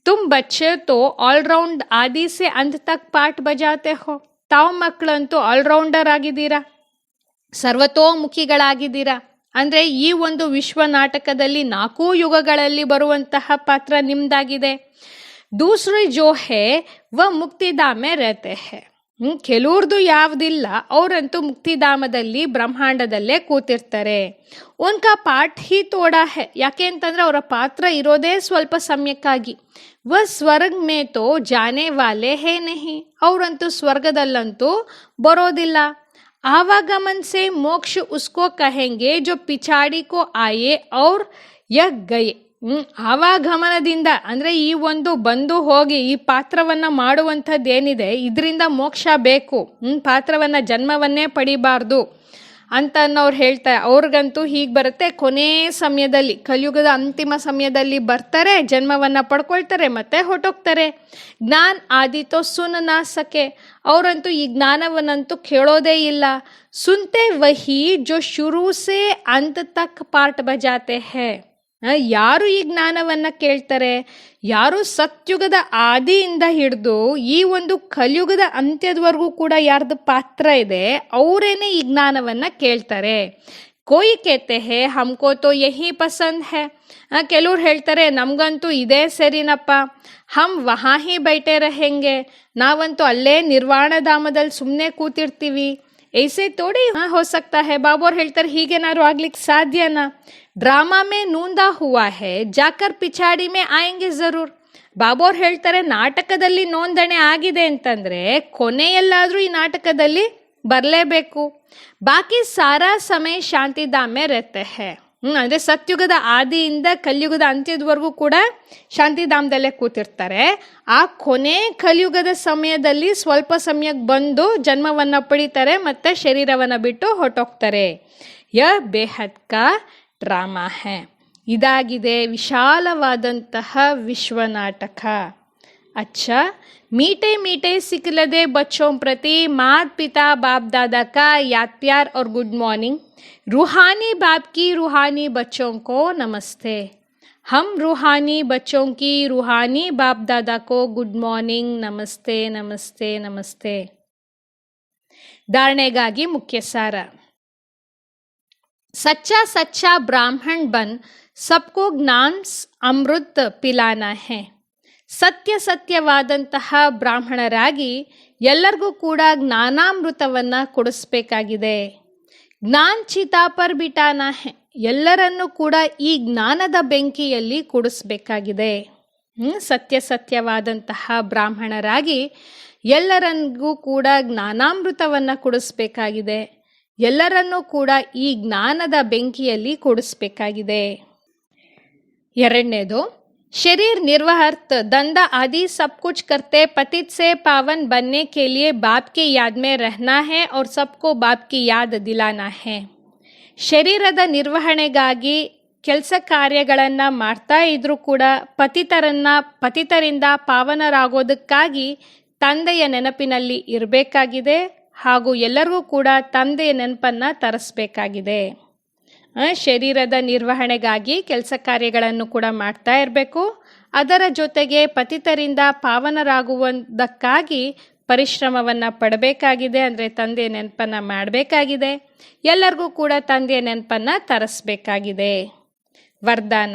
S1: ತುಮ್ ಬಚ್ಚೆ ತೋ ಆಲ್ರೌಂಡ್ ಆದಿ ಸೆ ಅಂತ್ ತಕ್ ಪಾಠ ಬಜಾತೆ ಹೋ. ತಾವು ಮಕ್ಕಳಂತೂ ಆಲ್ರೌಂಡರ್ ಆಗಿದ್ದೀರಾ, ಸರ್ವತೋಮುಖಿಗಳಾಗಿದ್ದೀರಾ. ಅಂದರೆ ಈ ಒಂದು ವಿಶ್ವ ನಾಟಕದಲ್ಲಿ 4 ಯುಗಗಳಲ್ಲಿ ಬರುವಂತಹ ಪಾತ್ರ ನಿಮ್ದಾಗಿದೆ. ದೂಸರಿ ಜೋ ಹೇ ವ ಮುಕ್ತಿಧಾಮೆ ರಹತೆ ಹೇ. ಕೆಲವ್ರದ್ದು ಯಾವುದಿಲ್ಲ, ಅವರಂತೂ ಮುಕ್ತಿಧಾಮದಲ್ಲಿ ಬ್ರಹ್ಮಾಂಡದಲ್ಲೇ ಕೂತಿರ್ತಾರೆ. ಉನ್ಕಾ ಪಾಠ ಹಿ ತೋಡಾ ಹೇ. ಯಾಕೆ ಅಂತಂದ್ರೆ ಅವರ ಪಾತ್ರ ಇರೋದೇ ಸ್ವಲ್ಪ ಸಮಯಕ್ಕಾಗಿ. ವ ಸ್ವರ್ಗ ಮೇ ತೋ ಜಾನೆ ವಾಲೆ ಹೇ ನಹಿ. ಅವರಂತೂ ಸ್ವರ್ಗದಲ್ಲಂತೂ ಬರೋದಿಲ್ಲ. ಆವಾಗಮನ್ ಸೆ ಮೋಕ್ಷ ಉಸ್ಕೋ ಕಹೆಂಗೆ ಜೋ ಪಿಚಾಡಿ ಕೋ ಆಯೆ ಔರ್ ಯಹ್ ಗಯೆ. ಆವಾಗಮನದಿಂದ ಅಂದರೆ ಈ ಒಂದು ಬಂದು ಹೋಗಿ ಈ ಪಾತ್ರವನ್ನು ಮಾಡುವಂಥದ್ದೇನಿದೆ ಇದರಿಂದ ಮೋಕ್ಷ ಬೇಕು, ಪಾತ್ರವನ್ನು ಜನ್ಮವನ್ನೇ ಪಡಿಬಾರ್ದು ಅಂತ ಅನ್ನೋರು ಹೇಳ್ತಾರೆ. ಅವ್ರಿಗಂತೂ ಹೀಗೆ ಬರುತ್ತೆ, ಕೊನೆ ಸಮಯದಲ್ಲಿ ಕಲಿಯುಗದ ಅಂತಿಮ ಸಮಯದಲ್ಲಿ ಬರ್ತಾರೆ, ಜನ್ಮವನ್ನು ಪಡ್ಕೊಳ್ತಾರೆ, ಮತ್ತೆ ಹೊಟ್ಟೋಗ್ತಾರೆ. ಜ್ಞಾನ ಆದಿತೋ ಸುನ್ ನಾ ಸಕೆ. ಅವರಂತೂ ಈ ಜ್ಞಾನವನ್ನಂತೂ ಕೇಳೋದೇ ಇಲ್ಲ. ಸುನ್ತೆ ವಹಿ ಜೋ ಶುರು ಸೆ ಅಂತ್ ತಕ್ ಪಾರ್ಟ್ ಬಜಾತೆ ಹೇ. ಯಾರು ಈ ಜ್ಞಾನವನ್ನು ಕೇಳ್ತಾರೆ, ಯಾರು ಸತ್ಯುಗದ ಆದಿಯಿಂದ ಹಿಡಿದು ಈ ಒಂದು ಕಲಿಯುಗದ ಅಂತ್ಯದವರೆಗೂ ಕೂಡ ಯಾರ್ದು ಪಾತ್ರ ಇದೆ ಅವರೇನೆ ಈ ಜ್ಞಾನವನ್ನು ಕೇಳ್ತಾರೆ. ಕೋಯಿ ಕೇತೆ ಹೇ ಹಮ್ಕೋ ತೋ ಯಹಿ ಪಸಂದ್ ಹೇ. ಕೆಲವ್ರು ಹೇಳ್ತಾರೆ ನಮಗಂತೂ ಇದೇ ಸರಿನಪ್ಪ, ಹಮ್ ವಹಾ ಹಿ ಬೈಟೆ ರಹೆಂಗೆ. ನಾವಂತೂ ಅಲ್ಲೇ ನಿರ್ವಾಣಧಾಮದಲ್ಲಿ ಸುಮ್ಮನೆ ಕೂತಿರ್ತೀವಿ. ऐसे थोड़ी हो सकता है. ಬಾಬೋರ್ ಹೇಳ್ತಾರೆ ಹೀಗೇನಾದ್ರು ಆಗ್ಲಿಕ್ಕೆ ಸಾಧ್ಯನಾ? ಡ್ರಾಮಾ ಮೇ ನೂಂದಾ ಹುವಾ ಹೇ ಜಾಕರ್ ಪಿಚಾಡಿ ಮೇ ಆಯಂಗೆ ಜರೂರ್. ಬಾಬೋರ್ ಹೇಳ್ತಾರೆ ನಾಟಕದಲ್ಲಿ ನೋಂದಣಿ ಆಗಿದೆ ಅಂತಂದ್ರೆ ಕೊನೆಯಲ್ಲಾದ್ರೂ ಈ ನಾಟಕದಲ್ಲಿ ಬರಲೇಬೇಕು. ಬಾಕಿ ಸಾರಾ ಸಮಯ ಶಾಂತಿಧಾಮೆ ರಹತೆ ಹೇ. ಅಂದರೆ ಸತ್ಯುಗದ ಆದಿಯಿಂದ ಕಲಿಯುಗದ ಅಂತ್ಯದವರೆಗೂ ಕೂಡ ಶಾಂತಿಧಾಮದಲ್ಲೇ ಕೂತಿರ್ತಾರೆ. ಆ ಕೊನೆ ಕಲಿಯುಗದ ಸಮಯದಲ್ಲಿ ಸ್ವಲ್ಪ ಸಮಯಕ್ಕೆ ಬಂದು ಜನ್ಮವನ್ನು ಪಡಿತಾರೆ, ಮತ್ತೆ ಶರೀರವನ್ನು ಬಿಟ್ಟು ಹೊರಟೋಗ್ತಾರೆ. ಯ ಬೇಹದ್ ಕಾ ಡ್ರಾಮಾ ಹೇ. ಇದಾಗಿದೆ ವಿಶಾಲವಾದಂತಹ ವಿಶ್ವನಾಟಕ. अच्छा, मीठे मीठे सिखलदे बच्चों प्रति माता पिता बाप दादा का याद प्यार और गुड मॉर्निंग. रूहानी बाप की रूहानी बच्चों को नमस्ते. हम रूहानी बच्चों की रूहानी बाप दादा को गुड मॉर्निंग, नमस्ते नमस्ते नमस्ते. धारणेಗಾಗಿ मुख्य सार. सच्चा सच्चा ब्राह्मण बन सबको ज्ञान अमृत पिलाना है. ಸತ್ಯ ಸತ್ಯವಾದಂತಹ ಬ್ರಾಹ್ಮಣರಾಗಿ ಎಲ್ಲರಿಗೂ ಕೂಡ ಜ್ಞಾನಾಮೃತವನ್ನು ಕೊಡಿಸ್ಬೇಕಾಗಿದೆ. ಜ್ಞಾನ ಚಿತಾಪರ್ ಬಿಟಾನ ಹೇ. ಎಲ್ಲರನ್ನೂ ಕೂಡ ಈ ಜ್ಞಾನದ ಬೆಂಕಿಯಲ್ಲಿ ಕೂಡಿಸ್ಬೇಕಾಗಿದೆ. ಸತ್ಯ ಸತ್ಯವಾದಂತಹ ಬ್ರಾಹ್ಮಣರಾಗಿ ಎಲ್ಲರಿಗೂ ಕೂಡ ಜ್ಞಾನಾಮೃತವನ್ನು ಕೊಡಿಸ್ಬೇಕಾಗಿದೆ. ಎಲ್ಲರನ್ನೂ ಕೂಡ ಈ ಜ್ಞಾನದ ಬೆಂಕಿಯಲ್ಲಿ ಕೂಡಿಸ್ಬೇಕಾಗಿದೆ. ಎರಡನೇದು, शरीर निर्वहर्त दंदा आदि सब कुछ करते पतित से पावन बनने के लिए बाप की याद में रहना है और सबको बाप की याद दिलाना है. ಶರೀರದ ನಿರ್ವಹಣೆಗಾಗಿ ಕೆಲಸ ಕಾರ್ಯಗಳನ್ನು ಮಾಡ್ತಾ ಇದ್ರೂ ಕೂಡ ಪತಿತರಿಂದ ಪಾವನರಾಗೋದಕ್ಕಾಗಿ ತಂದೆಯ ನೆನಪಿನಲ್ಲಿ ಇರಬೇಕಾಗಿದೆ ಹಾಗೂ ಎಲ್ಲರಿಗೂ ಕೂಡ ತಂದೆಯ ನೆನಪನ್ನು ತರಿಸ್ಬೇಕಾಗಿದೆ. ಶರೀರದ ನಿರ್ವಹಣೆಗಾಗಿ ಕೆಲಸ ಕಾರ್ಯಗಳನ್ನು ಕೂಡ ಮಾಡ್ತಾ ಇರಬೇಕು. ಅದರ ಜೊತೆಗೆ ಪತಿತರಿಂದ ಪಾವನರಾಗುವುದಕ್ಕಾಗಿ ಪರಿಶ್ರಮವನ್ನು ಪಡಬೇಕಾಗಿದೆ. ಅಂದರೆ ತಂದೆಯ ನೆನಪನ್ನು ಮಾಡಬೇಕಾಗಿದೆ. ಎಲ್ಲರಿಗೂ ಕೂಡ ತಂದೆಯ ನೆನಪನ್ನು ತರಿಸ್ಬೇಕಾಗಿದೆ. वरदान: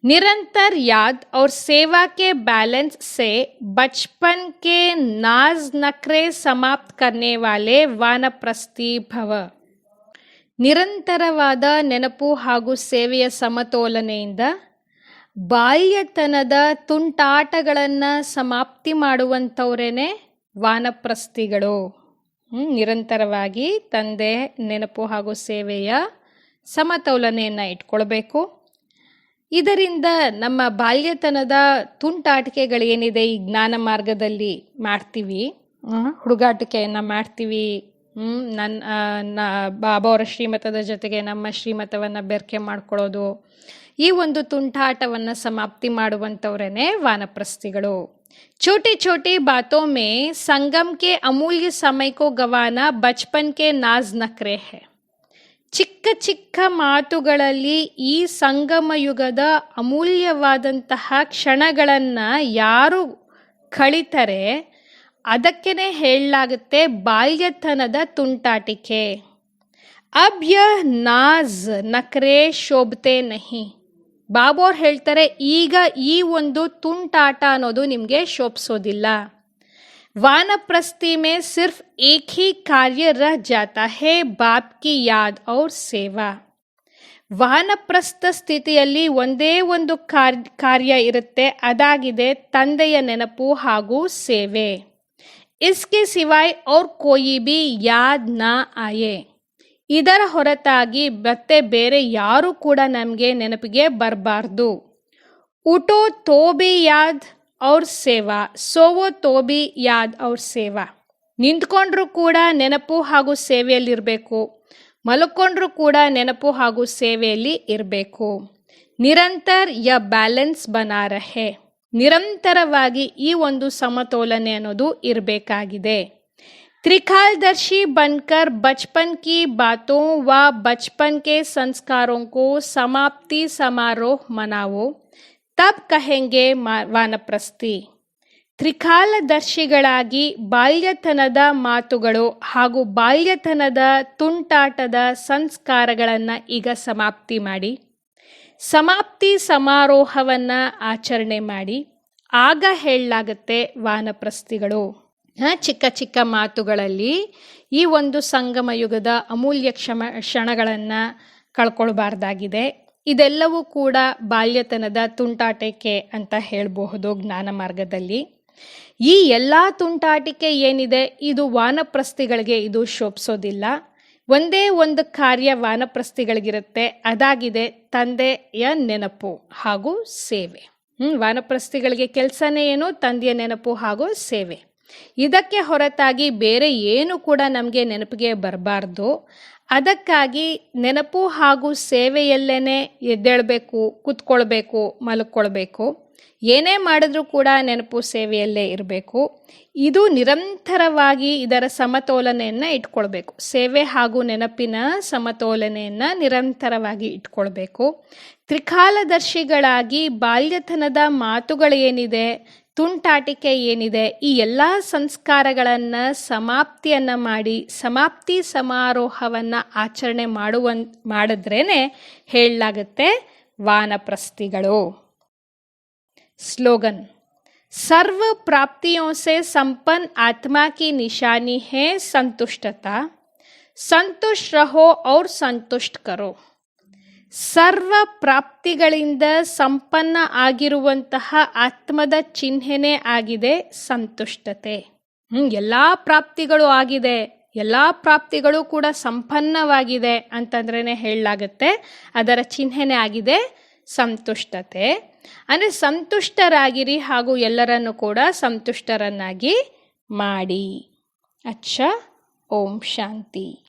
S1: निरंतर याद और सेवा के बैलेंस से बचपन के नाज नखरे समाप्त करने वाले वानप्रस्थी भव. ನಿರಂತರವಾದ ನೆನಪು ಹಾಗೂ ಸೇವೆಯ ಸಮತೋಲನೆಯಿಂದ ಬಾಲ್ಯತನದ ತುಂಟಾಟಗಳನ್ನು ಸಮಾಪ್ತಿ ಮಾಡುವಂಥವರೇನೆ ವಾನಪ್ರಸ್ಥಿಗಳು. ನಿರಂತರವಾಗಿ ತಂದೆ ನೆನಪು ಹಾಗೂ ಸೇವೆಯ ಸಮತೋಲನೆಯನ್ನು ಇಟ್ಕೊಳ್ಬೇಕು. ಇದರಿಂದ ನಮ್ಮ ಬಾಲ್ಯತನದ ತುಂಟಾಟಿಕೆಗಳೇನಿದೆ ಈ ಜ್ಞಾನ ಮಾರ್ಗದಲ್ಲಿ ಮಾಡ್ತೀವಿ, ಹುಡುಗಾಟಿಕೆಯನ್ನು ಮಾಡ್ತೀವಿ. ಬಾಬಾ ಅವರ ಶ್ರೀಮತದ ಜೊತೆಗೆ ನಮ್ಮ ಶ್ರೀಮತವನ್ನು ಬೆರಕೆ ಮಾಡ್ಕೊಳ್ಳೋದು, ಈ ಒಂದು ತುಂಟಾಟವನ್ನು ಸಮಾಪ್ತಿ ಮಾಡುವಂಥವ್ರೇ ವಾನಪ್ರಸ್ಥಿಗಳು. छोटी छोटी बातों में संगम के अमूल्य समय को गवाना बचपन के नाज नखरे है. ಚಿಕ್ಕ ಚಿಕ್ಕ ಮಾತುಗಳಲ್ಲಿ ಈ ಸಂಗಮ ಯುಗದ ಅಮೂಲ್ಯವಾದಂತಹ ಕ್ಷಣಗಳನ್ನು ಯಾರು ಕಳೀತಾರೆ ಅದಕ್ಕೇ ಹೇಳಲಾಗುತ್ತೆ ಬಾಲ್ಯತನದ ತುಂಟಾಟಿಕೆ. ಅಬ್ ಯಹ್ ನಾಜ್ ನಖರೆ ಶೋಭತೆ ನಹಿ. ಬಾಬೋರ್ ಹೇಳ್ತಾರೆ, ಈಗ ಈ ಒಂದು ತುಂಟಾಟ ಅನ್ನೋದು ನಿಮಗೆ ಶೋಭಿಸೋದಿಲ್ಲ. वानप्रस्थी में सिर्फ एक ही कार्य रह जाता है, बाप की याद और सेवा. ವಾನಪ್ರಸ್ಥ ಸ್ಥಿತಿಯಲ್ಲಿ ಒಂದೇ ಒಂದು ಕಾರ್ಯ ಇರುತ್ತೆ, ಅದಾಗಿದೆ ತಂದೆಯ ನೆನಪು ಹಾಗೂ ಸೇವೆ. ಇಸ್ಕೆ ಸಿವಾಯ್ ಔರ್ ಕೋಯಿ ಬಿ ಯಾದ್ ನಾ ಆಯೆ. ಇದರ ಹೊರತಾಗಿ ಮತ್ತೆ ಬೇರೆ ಯಾರು ಕೂಡ ನಮಗೆ ನೆನಪಿಗೆ ಬರಬಾರ್ದು. ಉಟೋ ತೋ ಬಿ ಯಾದ್ ಔರ್ ಸೇವಾ, ಸೋವೋ ತೋ ಬಿ ಯಾದ್ ಔರ್ ಸೇವಾ. ನಿಂತ್ಕೊಂಡ್ರೂ ಕೂಡ ನೆನಪು ಹಾಗೂ ಸೇವೆಯಲ್ಲಿರಬೇಕು, ಮಲ್ಕೊಂಡ್ರೂ ಕೂಡ ನೆನಪು ಹಾಗೂ ಸೇವೆಯಲ್ಲಿ ಇರಬೇಕು. ನಿರಂತರ ಯ ಬ್ಯಾಲೆನ್ಸ್ ಬನಾ ರಹೆ. ನಿರಂತರವಾಗಿ ಈ ಒಂದು ಸಮತೋಲನೆ ಅನ್ನೋದು ಇರಬೇಕಾಗಿದೆ. त्रिकालदर्शी बनकर बचपन की बातों व बचपन के संस्कारों को समाप्ति समारोह मनाओ, तब कहेंगे वानप्रस्थी. ತ್ರಿಕಾಲದರ್ಶಿಗಳಾಗಿ ಬಾಲ್ಯತನದ ಮಾತುಗಳು ಹಾಗೂ ಬಾಲ್ಯತನದ ತುಂಟಾಟದ ಸಂಸ್ಕಾರಗಳನ್ನು ಈಗ ಸಮಾಪ್ತಿ ಮಾಡಿ, ಸಮಾಪ್ತಿ ಸಮಾರೋಹವನ್ನು ಆಚರಣೆ ಮಾಡಿ, ಆಗ ಹೇಳಲಾಗುತ್ತೆ ವಾನಪ್ರಸ್ಥಿಗಳು. ಚಿಕ್ಕ ಚಿಕ್ಕ ಮಾತುಗಳಲ್ಲಿ ಈ ಒಂದು ಸಂಗಮ ಯುಗದ ಅಮೂಲ್ಯ ಕ್ಷಣಗಳನ್ನು ಕಳ್ಕೊಳ್ಬಾರ್ದಾಗಿದೆ. ಇದೆಲ್ಲವೂ ಕೂಡ ಬಾಲ್ಯತನದ ತುಂಟಾಟಿಕೆ ಅಂತ ಹೇಳಬಹುದು ಜ್ಞಾನ ಮಾರ್ಗದಲ್ಲಿ. ಈ ಎಲ್ಲ ತುಂಟಾಟಿಕೆ ಏನಿದೆ ಇದು ವಾನಪ್ರಸ್ಥಿಗಳಿಗೆ ಇದು ಶೋಭಿಸೋದಿಲ್ಲ. ಒಂದೇ ಒಂದು ಕಾರ್ಯ ವಾನಪ್ರಸ್ಥಿಗಳಿಗಿರುತ್ತೆ, ಅದಾಗಿದೆ ತಂದೆಯ ನೆನಪು ಹಾಗೂ ಸೇವೆ. ವಾನಪ್ರಸ್ಥಿಗಳಿಗೆ ಕೆಲಸನೇ ಏನು? ತಂದೆಯ ನೆನಪು ಹಾಗೂ ಸೇವೆ. ಇದಕ್ಕೆ ಹೊರತಾಗಿ ಬೇರೆ ಏನು ಕೂಡ ನಮಗೆ ನೆನಪಿಗೆ ಬರಬಾರ್ದು. ಅದಕ್ಕಾಗಿ ನೆನಪು ಹಾಗೂ ಸೇವೆಯಲ್ಲೇ ಎದ್ದೇಳಬೇಕು, ಕೂತ್ಕೊಳ್ಬೇಕು, ಮಲ್ಕೊಳ್ಬೇಕು. ಏನೇ ಮಾಡಿದ್ರೂ ಕೂಡ ನೆನಪು ಸೇವೆಯಲ್ಲೇ ಇರಬೇಕು. ಇದು ನಿರಂತರವಾಗಿ ಇದರ ಸಮತೋಲನೆಯನ್ನು ಇಟ್ಕೊಳ್ಬೇಕು. ಸೇವೆ ಹಾಗೂ ನೆನಪಿನ ಸಮತೋಲನೆಯನ್ನು ನಿರಂತರವಾಗಿ ಇಟ್ಕೊಳ್ಬೇಕು. ತ್ರಿಕಾಲದರ್ಶಿಗಳಾಗಿ ಬಾಲ್ಯತನದ ಮಾತುಗಳೇನಿದೆ, ತುಂಟಾಟಿಕೆ ಏನಿದೆ, ಈ ಎಲ್ಲ ಸಂಸ್ಕಾರಗಳನ್ನು ಸಮಾಪ್ತಿಯನ್ನು ಮಾಡಿ ಸಮಾಪ್ತಿ ಸಮಾರೋಹವನ್ನು ಆಚರಣೆ ಮಾಡಿದ್ರೇ ಹೇಳಲಾಗುತ್ತೆ ವಾನಪ್ರಸ್ಥಿಗಳು. स्लोगन: सर्व प्राप्तियों से संपन्न आत्मा की निशानी है संतुष्टता. संतुष्ट रहो और संतुष्ट करो. ಸರ್ವ ಪ್ರಾಪ್ತಿಗಳಿಂದ ಸಂಪನ್ನ ಆಗಿರುವಂತಹ ಆತ್ಮದ ಚಿಹ್ನೆನೇ ಆಗಿದೆ ಸಂತುಷ್ಟತೆ. ಎಲ್ಲ ಪ್ರಾಪ್ತಿಗಳು ಆಗಿದೆ, ಎಲ್ಲ ಪ್ರಾಪ್ತಿಗಳು ಕೂಡ ಸಂಪನ್ನವಾಗಿದೆ ಅಂತಂದ್ರೇ ಹೇಳಲಾಗುತ್ತೆ. ಅದರ ಚಿಹ್ನೆನೇ ಆಗಿದೆ ಸಂತುಷ್ಟತೆ. ಅಂದರೆ ಸಂತುಷ್ಟರಾಗಿರಿ ಹಾಗೂ ಎಲ್ಲರನ್ನು ಕೂಡ ಸಂತುಷ್ಟರನ್ನಾಗಿ ಮಾಡಿ. ಅಚ್ಚ. ಓಂ ಶಾಂತಿ.